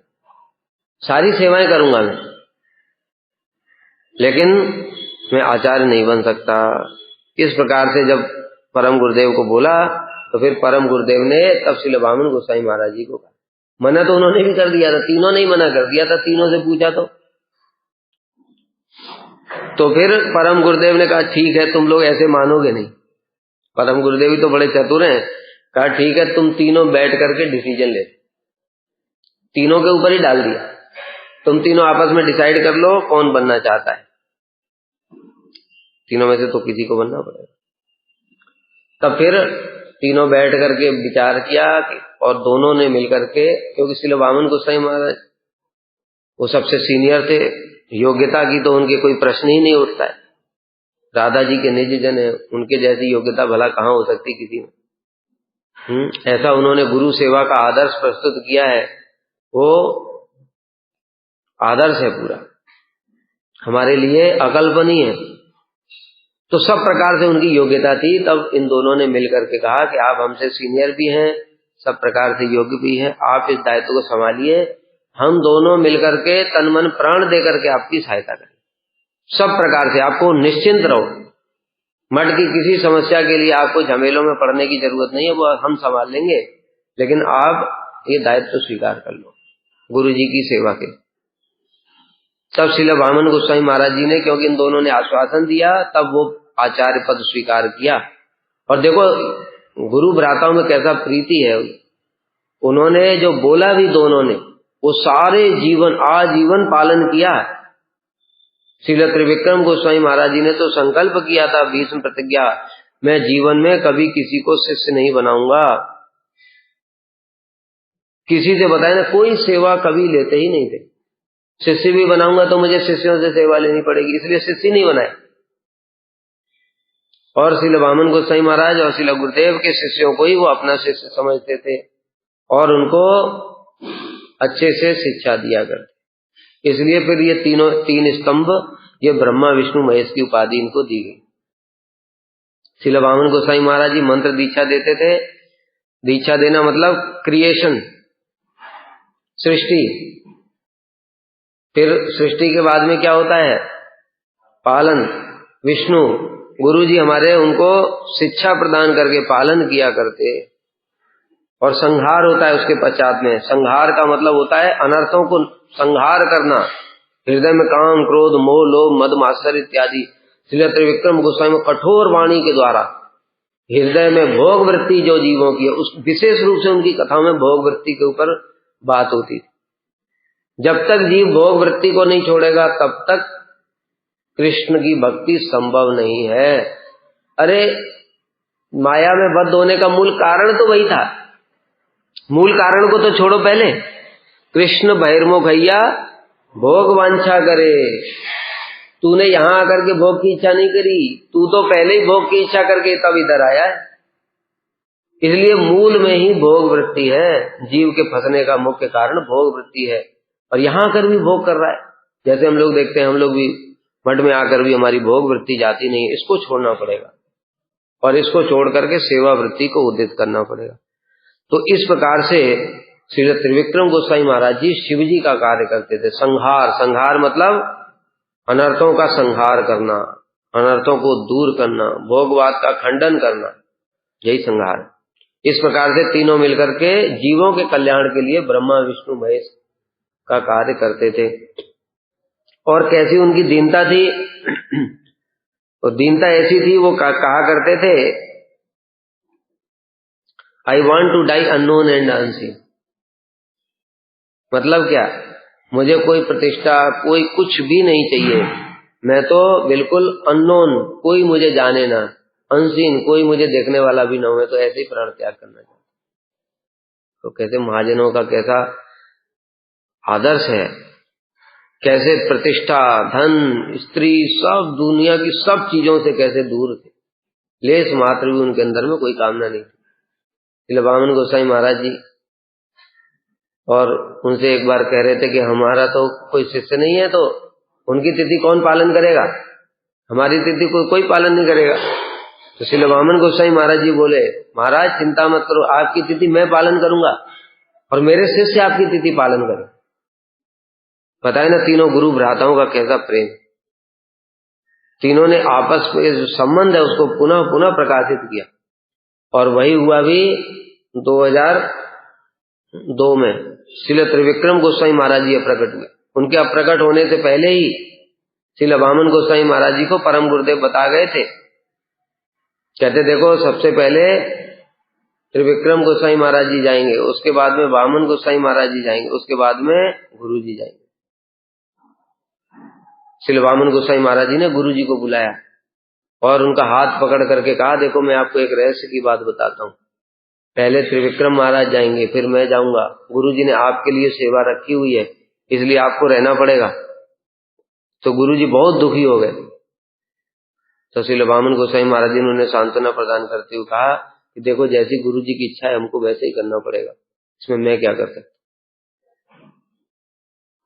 सारी सेवाएं करूंगा मैं, लेकिन मैं आचार्य नहीं बन सकता। इस प्रकार से जब परम गुरुदेव को बोला तो फिर परम गुरुदेव ने तब श्रील वामन गोस्वामी महाराज जी को कहा। मना तो उन्होंने भी कर दिया था, तीनों ने ही मना कर दिया था, तीनों से पूछा तो फिर परम गुरुदेव ने कहा ठीक है, तुम लोग ऐसे मानोगे नहीं। परम गुरुदेव ही तो बड़े चतुर हैं, कहा ठीक है तुम तीनों बैठ करके डिसीजन ले, तीनों के ऊपर ही डाल दिया, तुम तीनों आपस में डिसाइड कर लो कौन बनना चाहता है, तीनों में से तो किसी को बनना पड़ेगा। तब फिर तीनों बैठ करके विचार किया और दोनों ने मिलकर के, क्योंकि श्रील वामन गोस्वामी महाराज वो सबसे सीनियर थे, योग्यता की तो उनके कोई प्रश्न ही नहीं उठता है, राधा जी के निज जन है, उनके जैसी योग्यता भला कहाँ हो सकती किसी में। ऐसा उन्होंने गुरु सेवा का आदर्श प्रस्तुत किया है, वो आदर्श है पूरा, हमारे लिए अकल्पनीय है। तो सब प्रकार से उनकी योग्यता थी। तब इन दोनों ने मिलकर के कहा कि आप हमसे सीनियर भी हैं, सब प्रकार से योग्य भी हैं, आप इस दायित्व को संभालिए, हम दोनों मिलकर के तन मन प्राण दे करके आपकी सहायता करें, सब प्रकार से आपको निश्चिंत रहो, मठ की किसी समस्या के लिए आपको झमेलों में पड़ने की जरूरत नहीं है, वो हम संभाल लेंगे, लेकिन आप ये दायित्व स्वीकार कर लो गुरु जी की सेवा के। तब श्रील वामन गोस्वामी महाराज जी ने, क्योंकि इन दोनों ने आश्वासन दिया, तब वो आचार्य पद स्वीकार किया। और देखो गुरु भ्राताओं में कैसा प्रीति है, उन्होंने जो बोला भी दोनों ने वो सारे जीवन आजीवन पालन किया। श्रील त्रिविक्रम गोस्वामी महाराज जी ने तो संकल्प किया था, भीष्म प्रतिज्ञा, मैं जीवन में कभी किसी को शिष्य नहीं बनाऊंगा, किसी से बताए ना, कोई सेवा कभी लेते ही नहीं थे, शिष्य भी बनाऊंगा तो मुझे शिष्यों से सेवा लेनी पड़ेगी, इसलिए शिष्य नहीं बनाए। और श्रील वामन गोस्वामी महाराज और श्रील गुरुदेव के शिष्यों को ही वो अपना शिष्य समझते थे और उनको अच्छे से शिक्षा दिया करते। इसलिए फिर ये तीन स्तंभ, ये ब्रह्मा विष्णु महेश की उपाधि इनको दी गई। श्रील वामन गोस्वामी महाराज जी मंत्र दीक्षा देते थे। दीक्षा देना मतलब क्रिएशन, सृष्टि, फिर सृष्टि के बाद में क्या होता है, पालन। विष्णु गुरु जी हमारे उनको शिक्षा प्रदान करके पालन किया करते। और संहार होता है उसके पश्चात में। संहार का मतलब होता है अनर्थों को संहार करना, हृदय में काम क्रोध मोह लोभ मद मात्सर्य इत्यादि। श्रील त्रिविक्रम गोस्वामी कठोर वाणी के द्वारा हृदय में भोग वृत्ति जो जीवों की है, उस विशेष रूप से उनकी कथाओं में भोग वृत्ति के ऊपर बात होती थी। जब तक जीव भोग वृत्ति को नहीं छोड़ेगा तब तक कृष्ण की भक्ति संभव नहीं है। अरे माया में बद्ध होने का मूल कारण तो वही था, मूल कारण को तो छोड़ो पहले। कृष्ण बहिर्मुखैया भोग वांछा करे, तूने यहां आकर के भोग की इच्छा नहीं करी, तू तो पहले ही भोग की इच्छा करके तब इधर आया है। इसलिए मूल में ही भोग वृत्ति है, जीव के फंसने का मुख्य कारण भोग वृत्ति है। और यहां आकर भी भोग कर रहा है, जैसे हम लोग देखते हैं, हम लोग भी मठ में आकर भी हमारी भोग वृत्ति जाती नहीं है। इसको छोड़ना पड़ेगा और इसको छोड़ करके सेवा वृत्ति को उदित करना पड़ेगा। तो इस प्रकार से श्री त्रिविक्रम गोस्वामी महाराज जी शिव जी का कार्य करते थे। संहार, संहार मतलब अनर्थों का संहार करना, अनर्थों को दूर करना, भोगवाद का खंडन करना, यही संहार। इस प्रकार से तीनों मिलकर के जीवों के कल्याण के लिए ब्रह्मा विष्णु महेश का कार्य करते थे। और कैसी उनकी दीनता थी, तो दीनता ऐसी थी, वो कहा करते थे, I want to die unknown and unseen. मतलब क्या, मुझे कोई प्रतिष्ठा, कोई कुछ भी नहीं चाहिए, मैं तो बिल्कुल अननोन, कोई मुझे जाने ना, अनसीन, कोई मुझे देखने वाला भी ना हो, मैं तो ऐसे ही प्राण त्याग करना चाहता। तो कैसे महाजनों का कैसा आदर्श है, कैसे प्रतिष्ठा, धन, स्त्री, सब दुनिया की सब चीजों से कैसे दूर थे, लेस मात्र भी उनके अंदर में कोई कामना नहीं थी। वामन गोसाई महाराज जी और उनसे एक बार कह रहे थे कि हमारा तो कोई शिष्य नहीं है, तो उनकी तिथि कौन पालन करेगा, हमारी तिथि कोई पालन नहीं करेगा। तो श्री वामन गोसाई महाराज जी बोले, महाराज चिंता मत करो, आपकी तिथि मैं पालन करूंगा और मेरे शिष्य आपकी तिथि पालन करें। बताए ना, तीनों गुरु भ्राताओं का कैसा प्रेम, तीनों ने आपस में जो संबंध है उसको पुनः पुनः प्रकाशित किया। और वही हुआ भी 2002 में श्रील त्रिविक्रम गोस्वामी महाराज जी प्रकट हुए। उनके अप्रकट होने से पहले ही श्रील वामन गोस्वामी महाराज जी को परम गुरुदेव बता गए थे, कहते देखो सबसे पहले त्रिविक्रम गोस्वामी महाराज जी जाएंगे, उसके बाद में वामन गोस्वामी महाराज जी जाएंगे, उसके बाद में गुरु जी जाएंगे। श्री वामन गोस्वामी महाराज जी ने गुरु जी को बुलाया और उनका हाथ पकड़ करके कहा, देखो मैं आपको एक रहस्य की बात बताता हूँ, पहले त्रिविक्रम महाराज जाएंगे, फिर मैं जाऊंगा, गुरु जी ने आपके लिए सेवा रखी हुई है, इसलिए आपको रहना पड़ेगा। तो गुरु जी बहुत दुखी हो गए। तो श्री वामन गोस्वामी महाराज जी ने उन्हें सांत्वना प्रदान करते हुए कहा कि देखो जैसी गुरु जी की इच्छा है हमको वैसे ही करना पड़ेगा, इसमें मैं क्या कर सकता।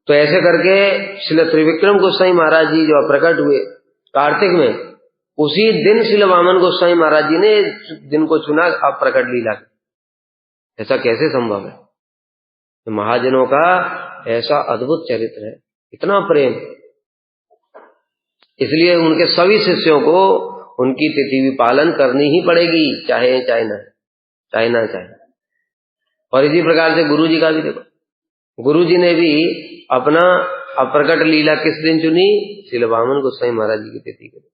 तो ऐसे करके श्री त्रिविक्रम गोस्वामी महाराज जी जो प्रकट हुए कार्तिक में, उसी दिन श्री वामन गोस्वामी महाराज जी ने दिन को चुना आप प्रकट लीला। ऐसा कैसे संभव है, महाजनों का ऐसा अद्भुत चरित्र है, इतना प्रेम। इसलिए उनके सभी शिष्यों को उनकी तिथि भी पालन करनी ही पड़ेगी, चाहे ना चाहे। और इसी प्रकार से गुरु जी का भी देखो, गुरु जी ने भी अपना अप्रकट लीला किस दिन चुनी, श्री वामन गोस्वामी महाराज जी की तिथि के दिन।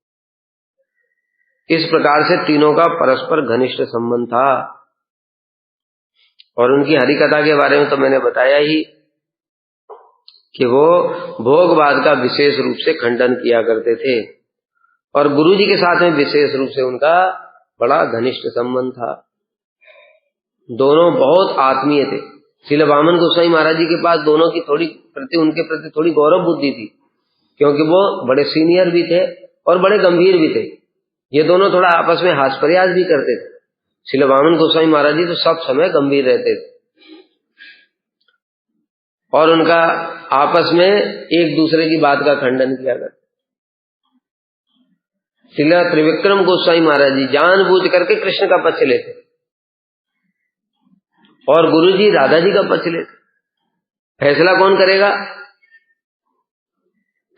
इस प्रकार से तीनों का परस्पर घनिष्ठ संबंध था। और उनकी हरि कथा के बारे में तो मैंने बताया ही कि वो भोगवाद का विशेष रूप से खंडन किया करते थे और गुरु जी के साथ में विशेष रूप से उनका बड़ा घनिष्ठ संबंध था। दोनों बहुत आत्मीय थे। श्री वामन गोस्वामी महाराज जी के पास दोनों की उनके प्रति थोड़ी गौरव बुद्धि थी, क्योंकि वो बड़े सीनियर भी थे और बड़े गंभीर भी थे। ये दोनों थोड़ा आपस में हास्यप्रयास भी करते थे। श्री वामन गोस्वामी महाराज जी तो सब समय गंभीर रहते थे और उनका आपस में एक दूसरे की बात का खंडन किया करते। श्री त्रिविक्रम गोस्वामी महाराज जी जानबूझ करके कृष्ण का पक्ष लेते और गुरु जी राधा जी का पक्ष लेते। फैसला कौन करेगा,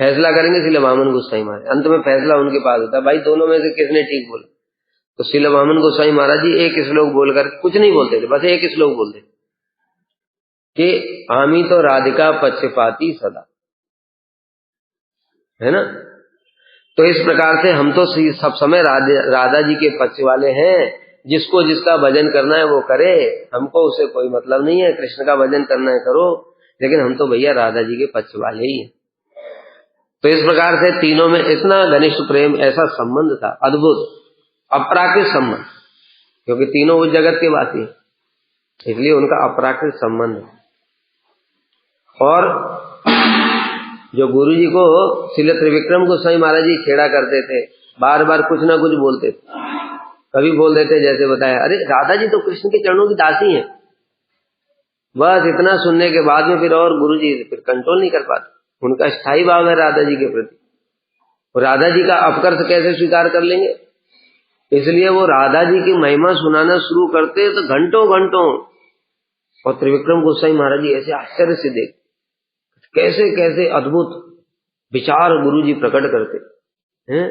फैसला करेंगे श्री वामन गोस्वामी महाराज। अंत में फैसला उनके पास होता है, भाई दोनों में से किसने ठीक बोला। तो श्री वामन गोस्वामी महाराज जी एक श्लोक बोलकर कुछ नहीं बोलते थे, बस एक श्लोक बोलते कि आमी तो राधिका पक्षपाती सदा, है ना। तो इस प्रकार से हम तो सब समय राधा जी के पक्ष वाले हैं। जिसको जिसका भजन करना है वो करे, हमको उसे कोई मतलब नहीं है। कृष्ण का भजन करना है करो, लेकिन हम तो भैया राधा जी के पक्ष वाले ही हैं। तो इस प्रकार से तीनों में इतना घनिष्ठ प्रेम, ऐसा संबंध था, अद्भुत अपराकृत संबंध, क्योंकि तीनों उस जगत के वासी हैं, इसलिए उनका अपराकृत संबंध। और जो गुरु जी को श्री त्रिविक्रम गोस्वामी महाराज जी छेड़ा करते थे, बार बार कुछ ना कुछ बोलते थे। कभी बोल देते जैसे बताया, अरे राधा जी तो कृष्ण के चरणों की दासी हैं। बस इतना सुनने के बाद में फिर और गुरु जी फिर कंट्रोल नहीं कर पाते। उनका स्थायी भाव है राधा जी के प्रति, और राधा जी का अपकर्ष कैसे स्वीकार कर लेंगे। इसलिए वो राधा जी की महिमा सुनाना शुरू करते तो घंटों घंटों। और त्रिविक्रम गोस्वामी महाराज जी ऐसे आश्चर्य से देख, कैसे कैसे अद्भुत विचार गुरु जी प्रकट करते हैं।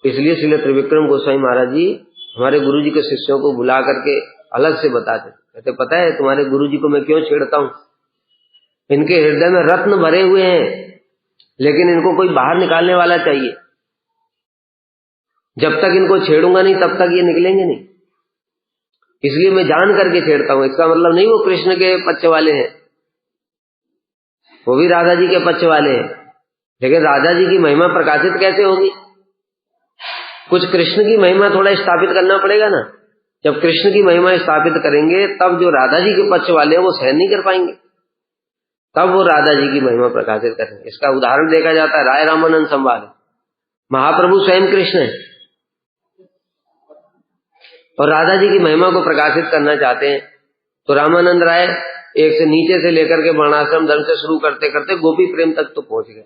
इसलिए श्रील त्रिविक्रम गोस्वामी महाराज जी हमारे गुरु जी के शिष्यों को बुला करके अलग से बताते, कहते पता है तुम्हारे गुरु जी को मैं क्यों छेड़ता हूं? इनके हृदय में रत्न भरे हुए हैं, लेकिन इनको कोई बाहर निकालने वाला चाहिए। जब तक इनको छेड़ूंगा नहीं तब तक ये निकलेंगे नहीं, इसलिए मैं जान करके छेड़ता हूं। इसका मतलब नहीं वो कृष्ण के पक्ष वाले हैं, वो भी राधा जी के पक्ष वाले हैं, लेकिन राधा जी की महिमा प्रकाशित कैसे होगी? कुछ कृष्ण की महिमा थोड़ा स्थापित करना पड़ेगा ना। जब कृष्ण की महिमा स्थापित करेंगे तब जो राधा जी के पक्ष वाले हैं वो सहन नहीं कर पाएंगे, तब वो राधा जी की महिमा प्रकाशित करेंगे। इसका उदाहरण देखा जाता है राय रामानंद संवाद। महाप्रभु स्वयं कृष्ण है और राधा जी की महिमा को प्रकाशित करना चाहते हैं, तो रामानंद राय एक से नीचे से लेकर के वर्णाश्रम धर्म से शुरू करते करते गोपी प्रेम तक तो पहुंच गए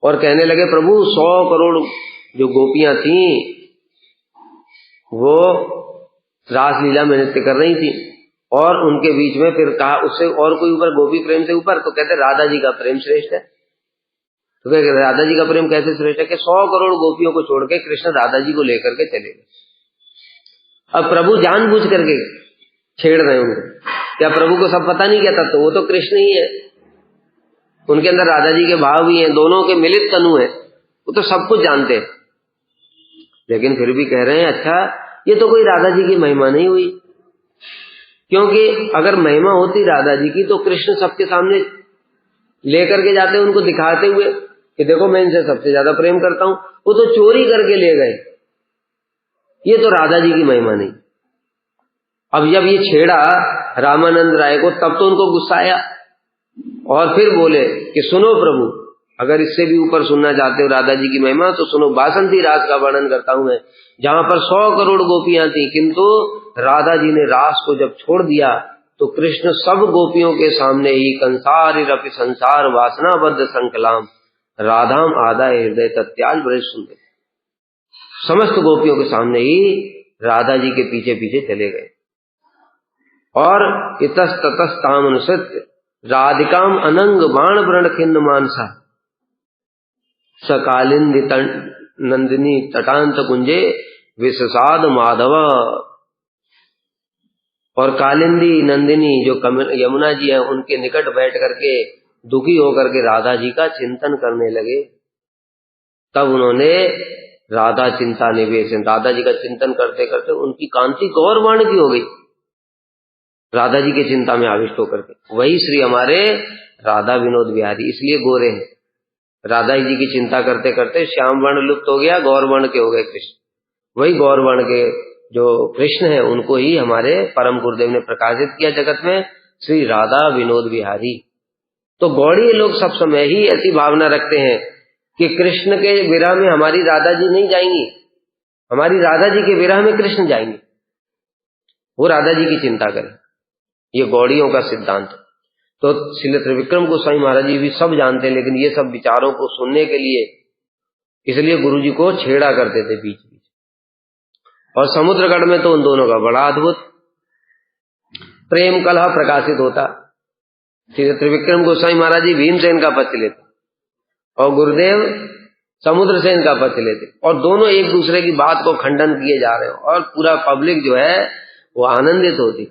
और कहने लगे प्रभु 100 करोड़ जो गोपियां थी वो रासलीला में नृत्य कर रही थी, और उनके बीच में फिर कहा उससे और कोई ऊपर गोपी प्रेम से ऊपर, तो कहते राधा जी का प्रेम श्रेष्ठ है। तो कहते राधा जी का प्रेम कैसे श्रेष्ठ है कि 100 करोड़ गोपियों को छोड़ के कृष्ण राधा जी को लेकर के चले गए। अब प्रभु जानबूझ करके छेड़ रहे उनको, क्या प्रभु को सब पता नहीं क्या? तब तो वो तो कृष्ण ही है, उनके अंदर राधा जी के भाव भी हैं, दोनों के मिलित तनु है, वो तो सब कुछ जानते हैं। लेकिन फिर भी कह रहे हैं अच्छा ये तो कोई राधा जी की महिमा नहीं हुई, क्योंकि अगर महिमा होती राधा जी की तो कृष्ण सबके सामने लेकर के जाते उनको दिखाते हुए कि देखो मैं इनसे सबसे ज्यादा प्रेम करता हूं। वो तो चोरी करके ले गए, ये तो राधा जी की महिमा नहीं। अब जब ये छेड़ा रामानंद राय को तब तो उनको गुस्सा आया और फिर बोले कि सुनो प्रभु, अगर इससे भी ऊपर सुनना चाहते हो राधा जी की महिमा तो सुनो, बासंती रास का वर्णन करता हूं मैं, जहां पर 100 करोड़ गोपियां थी, किंतु राधा जी ने रास को जब छोड़ दिया तो कृष्ण सब गोपियों के सामने ही कंसारिरपि संसार वासनाबद्ध संकलाम राधाम आदाय हृदय तत्याल ब्रज सुनते, समस्त गोपियों के सामने ही राधा जी के पीछे पीछे चले गए और इतस ततस ताम अनुसृत्य राधिकाम अनंग बाण व्रण खिन्न मानसा सकालिंदी नंदिनी तटांत कुंजे विषसाद माधव। और कालिंदी नंदिनी जो यमुना जी है उनके निकट बैठ करके दुखी होकर के राधा जी का चिंतन करने लगे। तब उन्होंने राधा चिंता निवेश, राधा जी का चिंतन करते करते उनकी कांति गौरवर्ण की हो गई, राधा जी की चिंता में आविष्ट होकर के। वही श्री हमारे राधा विनोद बिहारी, इसलिए गोरे हैं। राधा जी की चिंता करते करते श्याम वर्ण लुप्त हो गया, गौर वर्ण के हो गए कृष्ण। वही गौर वर्ण के जो कृष्ण है उनको ही हमारे परम गुरुदेव ने प्रकाशित किया जगत में, श्री राधा विनोद बिहारी। तो गौड़ीय लोग सब समय ही ऐसी भावना रखते हैं कि कृष्ण के विरह में हमारी राधा जी नहीं जाएंगी, हमारी राधा जी के विरह में कृष्ण जाएंगे, वो राधा जी की चिंता करें। ये गौड़ियों का सिद्धांत। तो श्रील त्रिविक्रम गोस्वामी महाराज जी भी सब जानते हैं, लेकिन ये सब विचारों को सुनने के लिए इसलिए गुरु जी को छेड़ा करते थे बीच बीच। और समुद्रगढ़ में तो उन दोनों का बड़ा अद्भुत प्रेम कलह प्रकाशित होता। श्री त्रिविक्रम गोस्वामी महाराज जी भीमसेन का पक्ष लेते और गुरुदेव समुद्रसेन का पक्ष लेते, और दोनों एक दूसरे की बात को खंडन किए जा रहे हो और पूरा पब्लिक जो है वो आनंदित होती।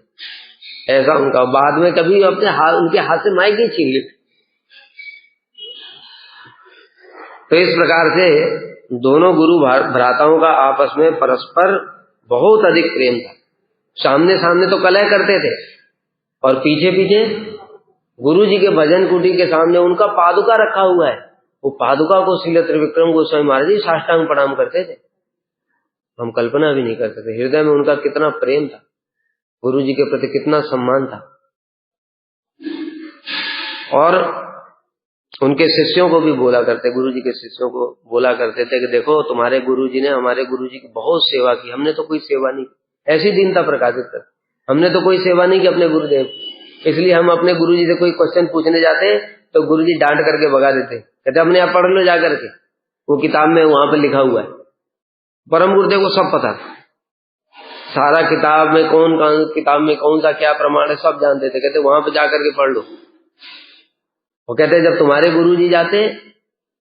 ऐसा उनका बाद में कभी अपने हाथ उनके हाथ से माइक नहीं छीन ली। तो इस प्रकार से दोनों गुरु भ्राताओं का आपस में परस्पर बहुत अधिक प्रेम था। सामने सामने तो कलह करते थे और पीछे पीछे गुरु जी के भजन कुटी के सामने उनका पादुका रखा हुआ है, वो पादुका को श्रील त्रिविक्रम गोस्वामी महाराज जी साष्टांग प्रणाम करते थे। हम कल्पना भी नहीं कर सकते हृदय में उनका कितना प्रेम था, गुरु जी के प्रति कितना सम्मान था। और उनके शिष्यों को भी बोला करते, गुरु जी के शिष्यों को बोला करते थे कि देखो तुम्हारे गुरु जी ने हमारे गुरु जी की बहुत सेवा की, हमने तो कोई सेवा नहीं। ऐसी दीनता प्रकाशित कर, हमने तो कोई सेवा नहीं की अपने गुरुदेव, इसलिए हम अपने गुरु जी से कोई क्वेश्चन पूछने जाते तो गुरु जी डांट करके भगा देते, कहते अपने आप पढ़ लो जाकर के, वो किताब में वहां पर लिखा हुआ है। परम गुरुदेव को सब पता, सारा किताब में कौन सा क्या प्रमाण है सब जानते थे। कहते वहां पर जाकर के पढ़ लो। वो कहते जब तुम्हारे गुरु जी जाते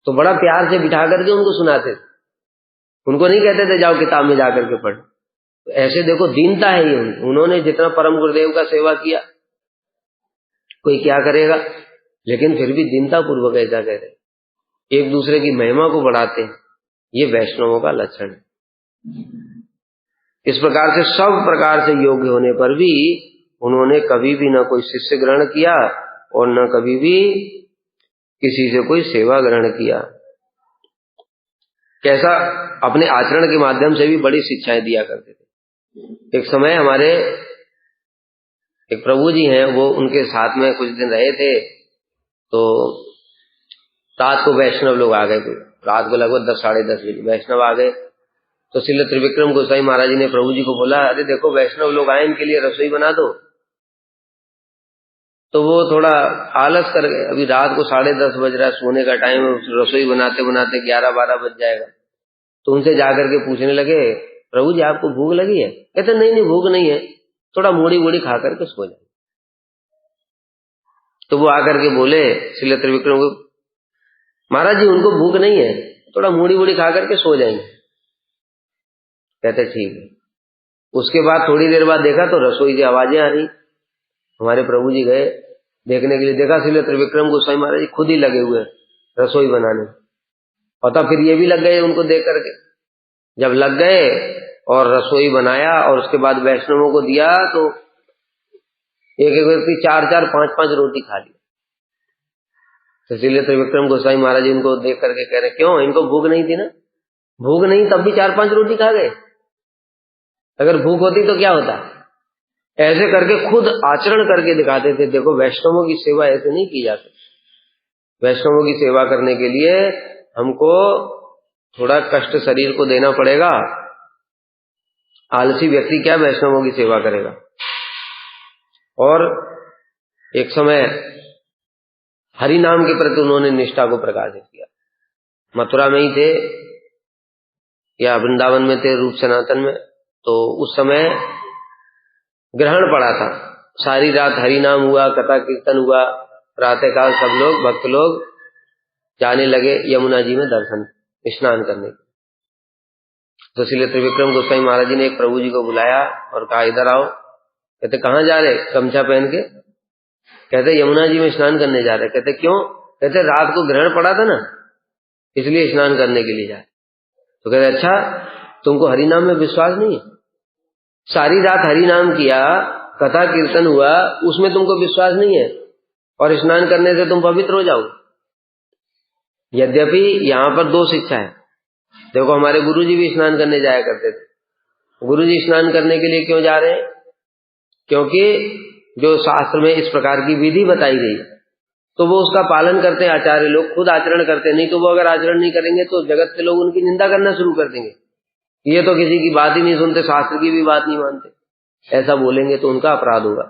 तो बड़ा प्यार से बिठा करके उनको सुनाते थे, उनको नहीं कहते थे जाओ किताब में जाकर के पढ़। तो ऐसे देखो दीनता है ये, उन्होंने जितना परम गुरुदेव का सेवा किया, कोई क्या करेगा, लेकिन फिर भी दीनता पूर्वक ऐसा कह रहे, एक दूसरे की महिमा को बढ़ाते हैं, ये वैष्णवों का लक्षण है। इस प्रकार से सब प्रकार से योग्य होने पर भी उन्होंने कभी भी न कोई शिष्य ग्रहण किया और न कभी भी किसी से कोई सेवा ग्रहण किया। कैसा अपने आचरण के माध्यम से भी बड़ी शिक्षाएं दिया करते थे। एक समय हमारे एक प्रभु जी हैं, वो उनके साथ में कुछ दिन रहे थे, तो रात को वैष्णव लोग आ गए, रात को लगभग 10 साढ़े 10 बजे वैष्णव आ गए। तो श्रील त्रिविक्रम गोसाई महाराज जी ने प्रभु जी को बोला, अरे देखो वैष्णव लोग आए, इनके लिए रसोई बना दो। तो वो थोड़ा आलस कर गए, अभी रात को 10:30 बज रहा है, सोने का टाइम है, रसोई बनाते बनाते 11-12 बज जाएगा। तो उनसे जाकर के पूछने लगे, प्रभु जी आपको भूख लगी है? कहते नहीं भूख नहीं है, थोड़ा मूढ़ी खा करके सो जाए। तो वो आकर के बोले श्रील त्रिविक्रम को, महाराज जी उनको भूख नहीं है, थोड़ा मूढ़ी खा करके सो जाएंगे। कहते ठीक है। उसके बाद थोड़ी देर बाद देखा तो रसोई की आवाजें आ रही, हमारे प्रभु जी गए देखने के लिए, देखा श्रील त्रिविक्रम गोसाई महाराज जी खुद ही लगे हुए रसोई बनाने, और तब फिर ये भी लग गए उनको देख करके। जब लग गए और रसोई बनाया और उसके बाद वैष्णवों को दिया, तो एक एक व्यक्ति 4-4 5-5 रोटी खा ली। तो श्रील त्रिविक्रम गोसाई महाराज जी उनको देख करके कह रहे, क्यों, इनको भूख नहीं थी ना? भूख नहीं तब भी 4-5 रोटी खा गए, अगर भूख होती तो क्या होता? ऐसे करके खुद आचरण करके दिखाते थे। देखो वैष्णवों की सेवा ऐसे नहीं की जा सकती। वैष्णवों की सेवा करने के लिए हमको थोड़ा कष्ट शरीर को देना पड़ेगा। आलसी व्यक्ति क्या वैष्णवों की सेवा करेगा? और एक समय हरि नाम के प्रति उन्होंने निष्ठा को प्रकाशित किया। मथुरा में ही थे या वृंदावन में थे, रूप सनातन में, तो उस समय ग्रहण पड़ा था, सारी रात हरि नाम हुआ, कथा कीर्तन हुआ, प्रातः काल सब लोग भक्त लोग जाने लगे यमुना जी में दर्शन स्नान करने के। तो श्रील त्रिविक्रम गोसाई महाराज जी ने एक प्रभु जी को बुलाया और कहा, इधर आओ। कहते कहाँ जा रहे? गमछा पहन के। कहते यमुना जी में स्नान करने जा रहे। कहते क्यों? कहते रात को ग्रहण पड़ा था ना, इसलिए स्नान करने के लिए जा रहे। तो कहते अच्छा, तुमको हरि नाम में विश्वास नहीं है? सारी रात हरि नाम किया, कथा कीर्तन हुआ, उसमें तुमको विश्वास नहीं है, और स्नान करने से तुम पवित्र हो जाओ। यद्यपि यहाँ पर 2 शिक्षा है। देखो हमारे गुरुजी भी स्नान करने जाया करते थे। गुरुजी स्नान करने के लिए क्यों जा रहे हैं? क्योंकि जो शास्त्र में इस प्रकार की विधि बताई गई तो वो उसका पालन करते हैं। आचार्य लोग खुद आचरण करते हैं, नहीं तो वो अगर आचरण नहीं करेंगे तो जगत के लोग उनकी निंदा करना शुरू कर देंगे। ये तो किसी की बात ही नहीं सुनते, शास्त्र की भी बात नहीं मानते, ऐसा बोलेंगे तो उनका अपराध होगा।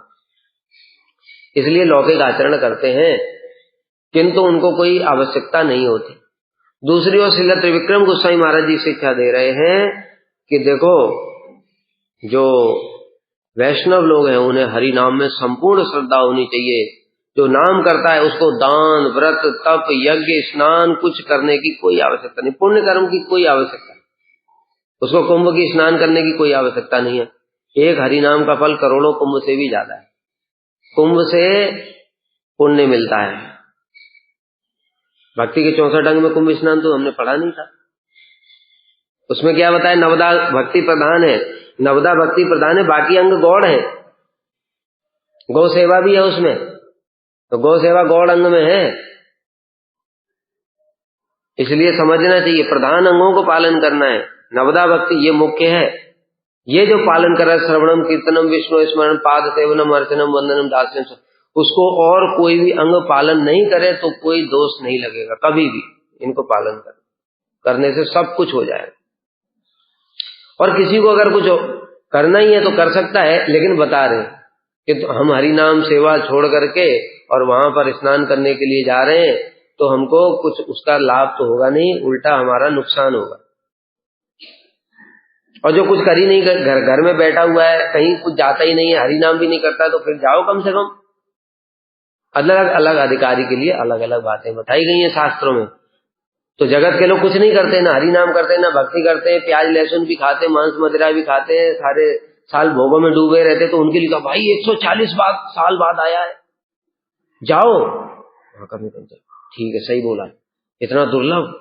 इसलिए लौकिक आचरण करते हैं, किंतु उनको कोई आवश्यकता नहीं होती। दूसरी ओर श्रील त्रिविक्रम गोसाई महाराज जी शिक्षा दे रहे हैं कि देखो जो वैष्णव लोग हैं उन्हें हरि नाम में संपूर्ण श्रद्धा होनी चाहिए। जो नाम करता है उसको दान, व्रत, तप, यज्ञ, स्नान कुछ करने की कोई आवश्यकता नहीं, पुण्य कर्म की कोई आवश्यकता नहीं, उसको कुंभ की स्नान करने की कोई आवश्यकता नहीं है। एक हरि नाम का फल करोड़ों कुंभ से भी ज्यादा है। कुंभ से पुण्य मिलता है। भक्ति के 64 अंग में कुंभ स्नान तो हमने पढ़ा नहीं था। उसमें क्या बताया? नवदा भक्ति प्रधान है, नवदा भक्ति प्रधान है, बाकी अंग गौड़ है। गौ सेवा भी है उसमें, तो गौ सेवा गौड़ अंग में है। इसलिए समझना चाहिए, प्रधान अंगों को पालन करना है। नवदा भक्ति ये मुख्य है, ये जो पालन कर रहा है, श्रवणम कीर्तनम विष्णु स्मरण पाद सेवनम अर्चनम वंदनम दास्यम, उसको और कोई भी अंग पालन नहीं करे तो कोई दोष नहीं लगेगा कभी भी। इनको पालन करने से सब कुछ हो जाएगा। और किसी को अगर कुछ करना ही है तो कर सकता है, लेकिन बता रहे कि तो हम हरि नाम सेवा छोड़ करके और वहां पर स्नान करने के लिए जा रहे हैं तो हमको कुछ उसका लाभ तो होगा नहीं, उल्टा हमारा नुकसान होगा। और जो कुछ कर ही नहीं, घर में बैठा हुआ है, कहीं कुछ जाता ही नहीं है, हरि नाम भी नहीं करता, तो फिर जाओ कम से कम। अलग अलग अधिकारी के लिए अलग अलग बातें बताई गई हैं शास्त्रों में। तो जगत के लोग कुछ नहीं करते, ना हरि नाम करते, ना भक्ति करते, प्याज लहसुन भी खाते, मांस मदिरा भी खाते, सारे साल भोगों में डूबे रहते। तो उनके लिए कहा भाई 140 साल बाद आया है, जाओ कभी कभी। ठीक है, सही बोला, इतना दुर्लभ,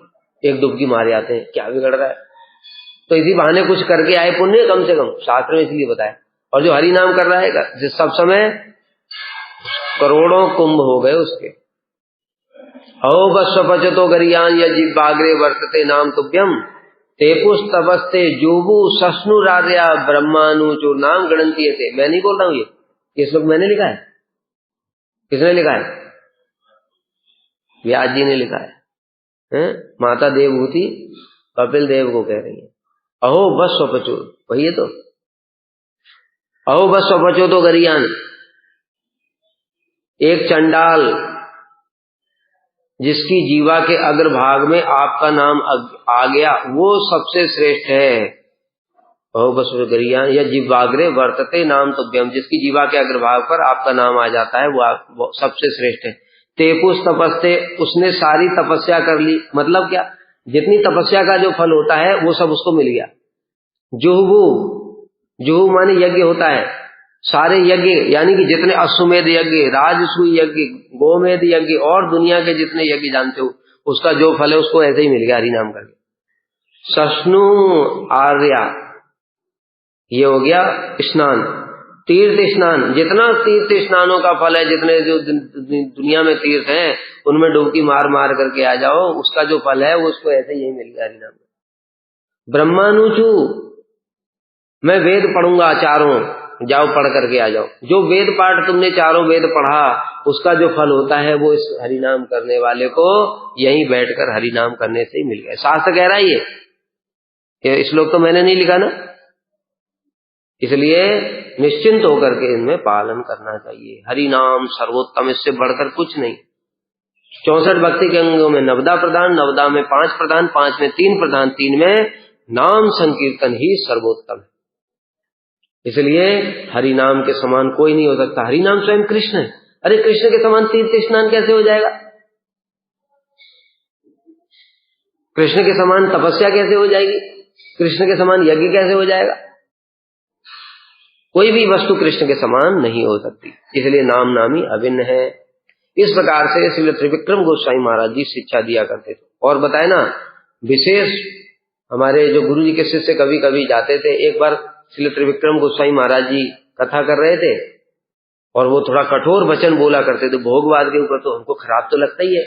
एक डुबकी मारे आते हैं, क्या बिगड़ रहा है। तो इसी बहाने कुछ करके आए पुण्य, कम से कम शास्त्र में इसलिए बताया। और जो हरि नाम कर रहा है जिस सब समय करोड़ों कुंभ हो गए उसके। औ बस्वपचतो गरियान यजिबाग्रे वर्तते नाम तुभ्यम ते पुस्तपस्ते जोबु सस्नुरार्या ब्रह्मानुचो नाम गणंती थे। मैं नहीं बोल रहा हूं, ये श्लोक मैंने लिखा है। किसने लिखा है? व्यास जी ने लिखा है? माता देवभूति कपिल देव को कह रही है अहो बस्वपचो, वही है तो, अहो बस्वपचो तो गरियान। एक चंडाल जिसकी जीवा के अग्रभाग में आपका नाम आ गया, वो सबसे श्रेष्ठ है। अहो बस्व गरियान या जीवाग्रे वर्तते नाम तुभ्यम, जिसकी जीवा के अग्रभाग पर आपका नाम आ जाता है वो सबसे श्रेष्ठ है। तेपुस तपस्ते, उसने सारी तपस्या कर ली, मतलब क्या, जितनी तपस्या का जो फल होता है वो सब उसको मिल गया। जुहू, जुहू माने यज्ञ होता है, सारे यज्ञ यानी कि जितने अश्वमेध यज्ञ, राजसूय यज्ञ, गोमेध यज्ञ और दुनिया के जितने यज्ञ जानते हो, उसका जो फल है उसको ऐसे ही मिल गया हरि नाम करके। सस्नु आर्या, ये हो गया स्नान, तीर्थ स्नान, जितना तीर्थ स्नानों का फल है, जितने जो दुनिया में तीर्थ हैं उनमें डुबकी मार मार करके आ जाओ, उसका जो फल है वो उसको ऐसे ही मिल गया हरि नाम। ब्रह्मानुचू, मैं वेद पढ़ूंगा चारों, जाओ पढ़ करके आ जाओ। जो वेद पाठ तुमने चारों वेद पढ़ा, उसका जो फल होता है वो इस हरिनाम करने वाले को यहीं बैठकर हरिनाम करने से ही मिल गया। शास्त्र कह रहा है ये श्लोक तो मैंने नहीं लिखा ना, इसलिए निश्चिंत होकर के इनमें पालन करना चाहिए। हरिनाम सर्वोत्तम, इससे बढ़कर कुछ नहीं। 64 भक्ति के अंगों में नवदा प्रधान, नवदा में 5 प्रधान, 5 में 3 प्रधान, 3 में नाम संकीर्तन ही सर्वोत्तम है। इसलिए हरि नाम के समान कोई नहीं हो सकता। हरि नाम स्वयं कृष्ण है। अरे कृष्ण के समान तीर्थ स्नान कैसे हो जाएगा? कृष्ण के समान तपस्या कैसे हो जाएगी? कृष्ण के समान यज्ञ कैसे हो जाएगा? कोई भी वस्तु कृष्ण के समान नहीं हो सकती। इसलिए नाम नामी अभिन्न है। इस प्रकार से श्री त्रिविक्रम गोस्वामी महाराज जी शिक्षा दिया करते थे। और बताए ना, विशेष हमारे जो गुरु जी के शिष्य कभी कभी जाते थे। एक बार श्री त्रिविक्रम गोस्वामी महाराज जी कथा कर रहे थे और वो थोड़ा कठोर वचन बोला करते थे भोगवाद के ऊपर। तो हमको खराब तो लगता ही है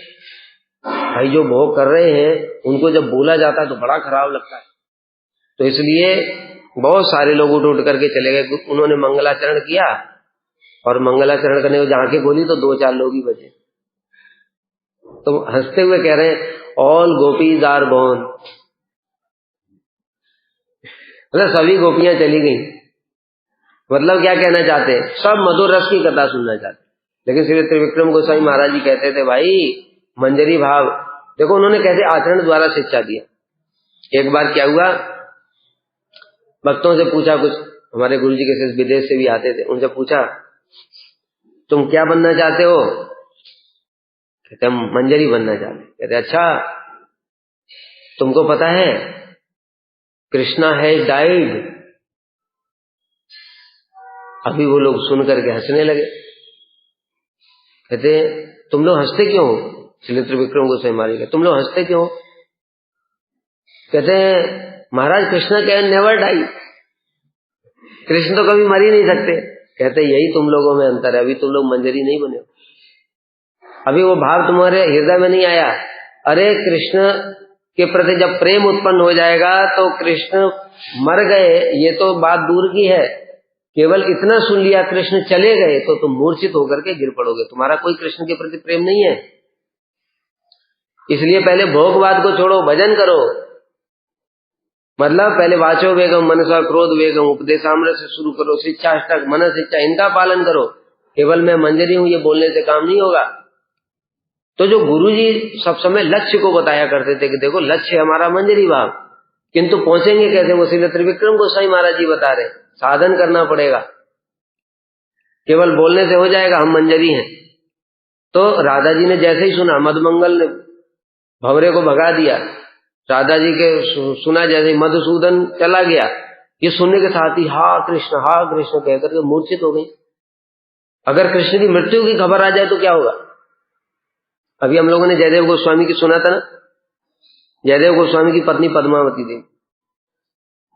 भाई, जो भोग कर रहे हैं उनको जब बोला जाता है तो बड़ा खराब लगता है। तो इसलिए बहुत सारे लोग उठ उठ करके चले गए। उन्होंने मंगलाचरण किया और मंगलाचरण करने को जाके बोली तो 2-4 लोग ही बचे। तो हंसते हुए कह रहे हैं ऑल गोपीज आर गॉन, मतलब सभी गोपियां चली गई। मतलब क्या कहना चाहते हैं? सब मधुर रस की कथा सुनना चाहते। लेकिन श्री त्रिविक्रम गोस्वामी महाराज जी कहते थे भाई मंजरी भाव देखो, उन्होंने कैसे आचरण द्वारा शिक्षा दिया। एक बार क्या हुआ, भक्तों से पूछा, कुछ हमारे गुरु जी के शिष्य विदेश से भी आते थे, उनसे पूछा तुम क्या बनना चाहते हो? कहते हम मंजरी बनना चाहते। कहते अच्छा, तुमको पता है कृष्णा हैज डाइड। अभी वो लोग सुन करके हंसने लगे। कहते तुम लोग हंसते क्यों हो? श्री त्रिविक्रम गोस्वामी महाराज कहते तुम लोग हंसते क्यों हो? कहते महाराज Krishna can never die, Krishna तो कभी मर ही नहीं सकते। कहते यही तुम लोगों में अंतर है, अभी तुम लोग मंजरी नहीं बने हो, अभी वो भाव तुम्हारे हृदय में नहीं आया। अरे कृष्ण के प्रति जब प्रेम उत्पन्न हो जाएगा तो कृष्ण मर गए ये तो बात दूर की है, केवल इतना सुन लिया कृष्ण चले गए तो तुम मूर्छित होकर के गिर पड़ोगे, तुम्हारा कोई कृष्ण के प्रति प्रेम नहीं है। इसलिए पहले भोगवाद को छोड़ो, भजन करो। मतलब पहले वाचो वेगम मनसा क्रोध वेगम उपदेशामृत से शुरू करो, शिक्षाष्टक मन शिक्षा इनका पालन करो। केवल मैं मंजरी हूं ये बोलने से काम नहीं होगा। तो जो गुरुजी सब समय लक्ष्य को बताया करते थे कि देखो लक्ष्य हमारा मंजरी भाव, किंतु पहुंचेंगे कैसे? वो श्री त्रिविक्रम गोस्वामी महाराज जी बता रहे, साधन करना पड़ेगा, केवल बोलने से हो जाएगा हम मंजरी हैं। तो राधा जी ने जैसे ही सुना, मधुमंगल ने भंवरे को भगा दिया। राधा जी के सुना जैसे मधुसूदन चला गया, ये सुनने के साथ ही हा कृष्ण कहकर के मूर्छित हो गई। अगर कृष्ण की मृत्यु की खबर आ जाए तो क्या होगा? अभी हम लोगों ने जयदेव गोस्वामी की सुना था ना, जयदेव गोस्वामी की पत्नी पद्मावती देवी,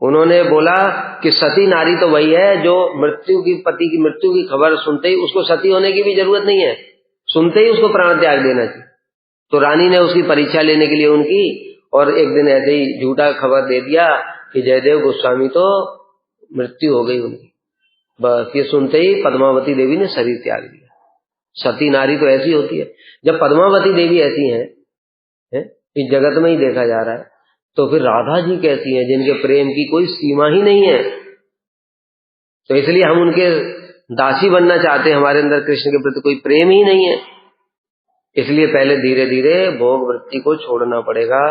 उन्होंने बोला कि सती नारी तो वही है जो पति की मृत्यु की खबर सुनते ही उसको सती होने की भी जरूरत नहीं है, सुनते ही उसको प्राण त्याग देना चाहिए। तो रानी ने उसकी परीक्षा लेने के लिए उनकी, और एक दिन ऐसे ही झूठा खबर दे दिया कि जयदेव गोस्वामी तो मृत्यु हो गई उनकी। बस ये सुनते ही पद्मावती देवी ने शरीर त्याग दिया। सती नारी तो ऐसी होती है। जब पद्मावती देवी ऐसी हैं, इस जगत में ही देखा जा रहा है, तो फिर राधा जी कैसी हैं जिनके प्रेम की कोई सीमा ही नहीं है। तो इसलिए हम उनके दासी बनना चाहते हैं, हमारे अंदर कृष्ण के प्रति कोई प्रेम ही नहीं है। इसलिए पहले धीरे धीरे भोग वृत्ति को छोड़ना पड़ेगा,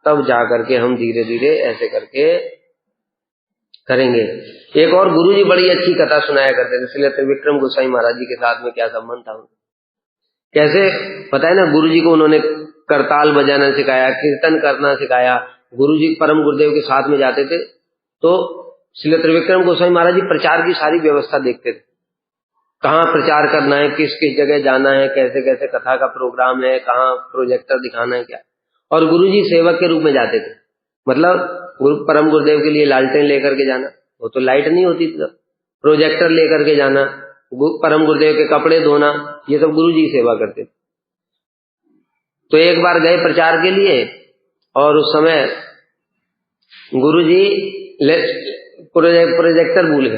तब जाकर के हम धीरे धीरे ऐसे करके करेंगे। एक और गुरुजी बड़ी अच्छी कथा सुनाया करते थे, इसलिए त्रिविक्रम गोसाई महाराज जी के साथ में क्या संबंध था, कैसे पता है ना, गुरुजी को उन्होंने करताल बजाना सिखाया, कीर्तन करना सिखाया। गुरुजी परम गुरुदेव के साथ में जाते थे तो श्री त्रिविक्रम गोसाई महाराज जी प्रचार की सारी व्यवस्था देखते थे, कहाँ प्रचार करना है, किस किस जगह जाना है, कैसे कैसे कथा का प्रोग्राम है, कहाँ प्रोजेक्टर दिखाना है क्या। और गुरुजी सेवक के रूप में जाते थे, मतलब परम गुरुदेव के लिए लालटेन लेकर के जाना, वो तो लाइट नहीं होती थी, प्रोजेक्टर लेकर के जाना, परम गुरुदेव के कपड़े धोना, ये सब गुरुजी की सेवा करते थे। तो एक बार गए प्रचार के लिए, और उस समय गुरुजी प्रोजेक्टर भूल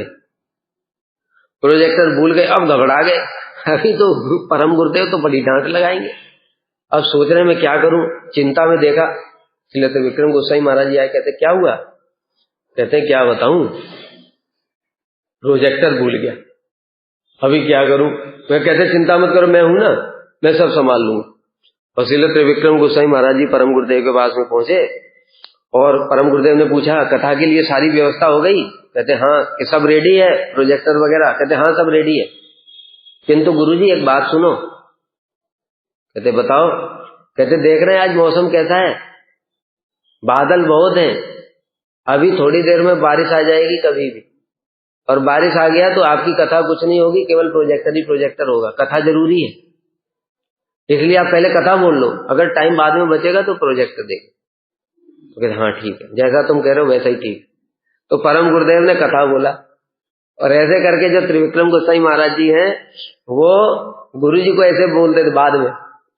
गए। अब घबरा गए, अभी तो परम गुरुदेव तो बड़ी डांट लगाएंगे। अब सोच रहे मैं क्या करूं, चिंता में देखा श्री त्रिविक्रम गोसाई महाराज जी आए, कहते क्या हुआ? कहते क्या बताऊं, प्रोजेक्टर भूल गया, अभी क्या करूं? मैं कहते चिंता मत करो, मैं हूं ना, मैं सब संभाल लूंगा। और श्री त्रिविक्रम गोसाई महाराज जी परम गुरुदेव के पास में पहुंचे, और परम गुरुदेव ने पूछा कथा के लिए सारी व्यवस्था हो गई? कहते हाँ। कि सब रेडी है, प्रोजेक्टर वगैरह? कहते हाँ सब रेडी है, किंतु गुरुजी एक बात सुनो। कहते बताओ। कहते देख रहे हैं आज मौसम कैसा है, बादल बहुत हैं, अभी थोड़ी देर में बारिश आ जाएगी कभी भी, और बारिश आ गया तो आपकी कथा कुछ नहीं होगी, केवल प्रोजेक्टर ही प्रोजेक्टर होगा। कथा जरूरी है, इसलिए आप पहले कथा बोल लो, अगर टाइम बाद में बचेगा तो प्रोजेक्टर देख। तो कहते हाँ ठीक है, जैसा तुम कह रहे हो वैसा ही ठीक। तो परम गुरुदेव ने कथा बोला, और ऐसे करके जो त्रिविक्रम गोसाई महाराज जी हैं वो गुरुजी को ऐसे बोलते थे बाद में,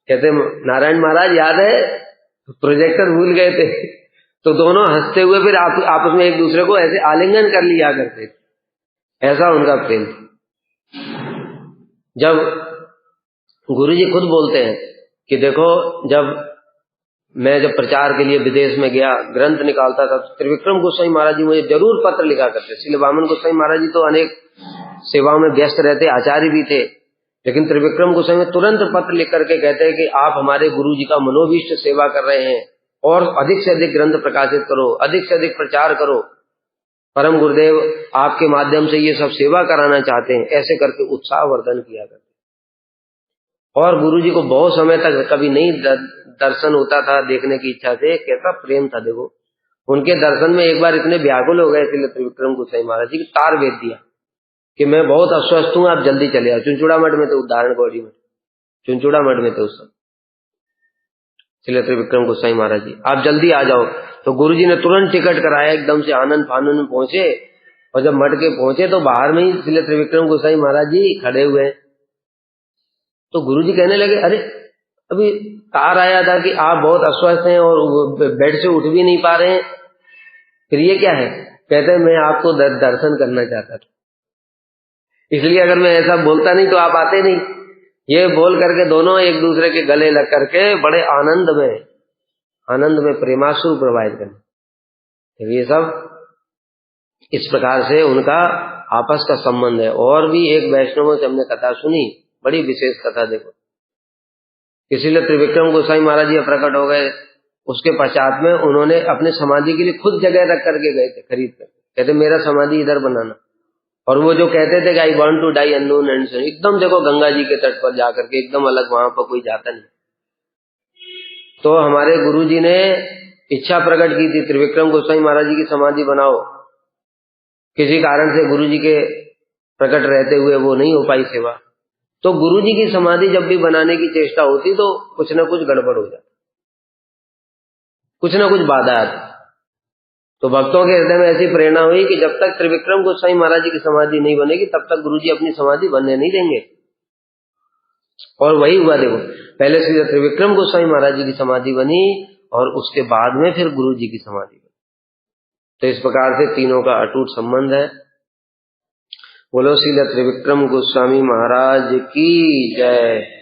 कहते नारायण महाराज याद है प्रोजेक्टर भूल गए थे। तो दोनों हंसते हुए फिर आपस में एक दूसरे को ऐसे आलिंगन कर लिया करते, ऐसा उनका प्रेम। जब गुरुजी खुद बोलते हैं कि देखो जब प्रचार के लिए विदेश में गया, ग्रंथ निकालता था, तो त्रिविक्रम गोसाई महाराज जी मुझे जरूर पत्र लिखा करते। श्री वामन गोसाई महाराज जी तो अनेक सेवाओं में व्यस्त रहते, आचार्य भी थे, लेकिन त्रिविक्रम गोसाई में तुरंत पत्र लिख करके कहते हैं कि आप हमारे गुरु जी का मनोभीष्ट सेवा कर रहे हैं, और अधिक से अधिक ग्रंथ प्रकाशित करो, अधिक से अधिक प्रचार करो, परम गुरुदेव आपके माध्यम से ये सब सेवा कराना चाहते हैं, ऐसे करके उत्साह वर्धन किया करते। और गुरुजी को बहुत समय तक कभी नहीं दर्शन होता था, देखने की इच्छा से, कैसा प्रेम था देखो। उनके दर्शन में एक बार इतने व्याकुल हो गए थे त्रिविक्रम गोसाई महाराज जी की, तार भेज दिया कि मैं बहुत अस्वस्थ हूं, आप जल्दी चले आओ। चुनचुड़ा मठ में थे, उदाहरण गौड़ी में चुनचुड़ा मठ में थे उस समय श्री त्रिविक्रम गोसाई महाराज जी, आप जल्दी आ जाओ। तो गुरुजी ने तुरंत टिकट कराया, एकदम से आनंद फानंद में पहुंचे, और जब मठ के पहुंचे तो बाहर में ही श्री त्रिविक्रम गोसाई महाराज जी खड़े हुए। तो गुरुजी कहने लगे अरे अभी तार आया था कि आप बहुत अस्वस्थ हैं और बेड से उठ भी नहीं पा रहे हैं, फिर ये क्या है? कहते हैं मैं आपको दर्शन करना चाहता था, इसलिए अगर मैं ऐसा बोलता नहीं तो आप आते नहीं। ये बोल करके दोनों एक दूसरे के गले लग करके बड़े आनंद में प्रेमाश्रु प्रवाहित करने। ये सब इस प्रकार से उनका आपस का संबंध है। और भी एक वैष्णवों से हमने कथा सुनी, बड़ी विशेष कथा। देखो इसीलिए त्रिविक्रम गोसाई महाराज जी प्रकट हो गए, उसके पश्चात में उन्होंने अपने समाधि के लिए खुद जगह रख करके गए थे, खरीद कर। कहते मेरा समाधि इधर बनाना। और वो जो कहते थे कि I want to die unknown and sun, एकदम देखो गंगा जी के तट पर जाकर के, एकदम अलग, वहां पर कोई जाता नहीं। तो हमारे गुरुजी ने इच्छा प्रकट की थी त्रिविक्रम गोस्वामी महाराज जी की समाधि बनाओ। किसी कारण से गुरुजी के प्रकट रहते हुए वो नहीं हो पाई सेवा। तो गुरुजी की समाधि जब भी बनाने की चेष्टा होती तो कुछ ना कुछ गड़बड़ हो जाती, कुछ ना कुछ बाधा आती। तो भक्तों के हृदय में ऐसी प्रेरणा हुई कि जब तक त्रिविक्रम गोस्वामी महाराज जी की समाधि नहीं बनेगी तब तक गुरुजी अपनी समाधि बनने नहीं देंगे। और वही हुआ। देखो, पहले से त्रिविक्रम गोस्वामी महाराज जी की समाधि बनी और उसके बाद में फिर गुरुजी की समाधि बनी। तो इस प्रकार से तीनों का अटूट संबंध है। बोलो श्रील त्रिविक्रम गोस्वामी महाराज की जय।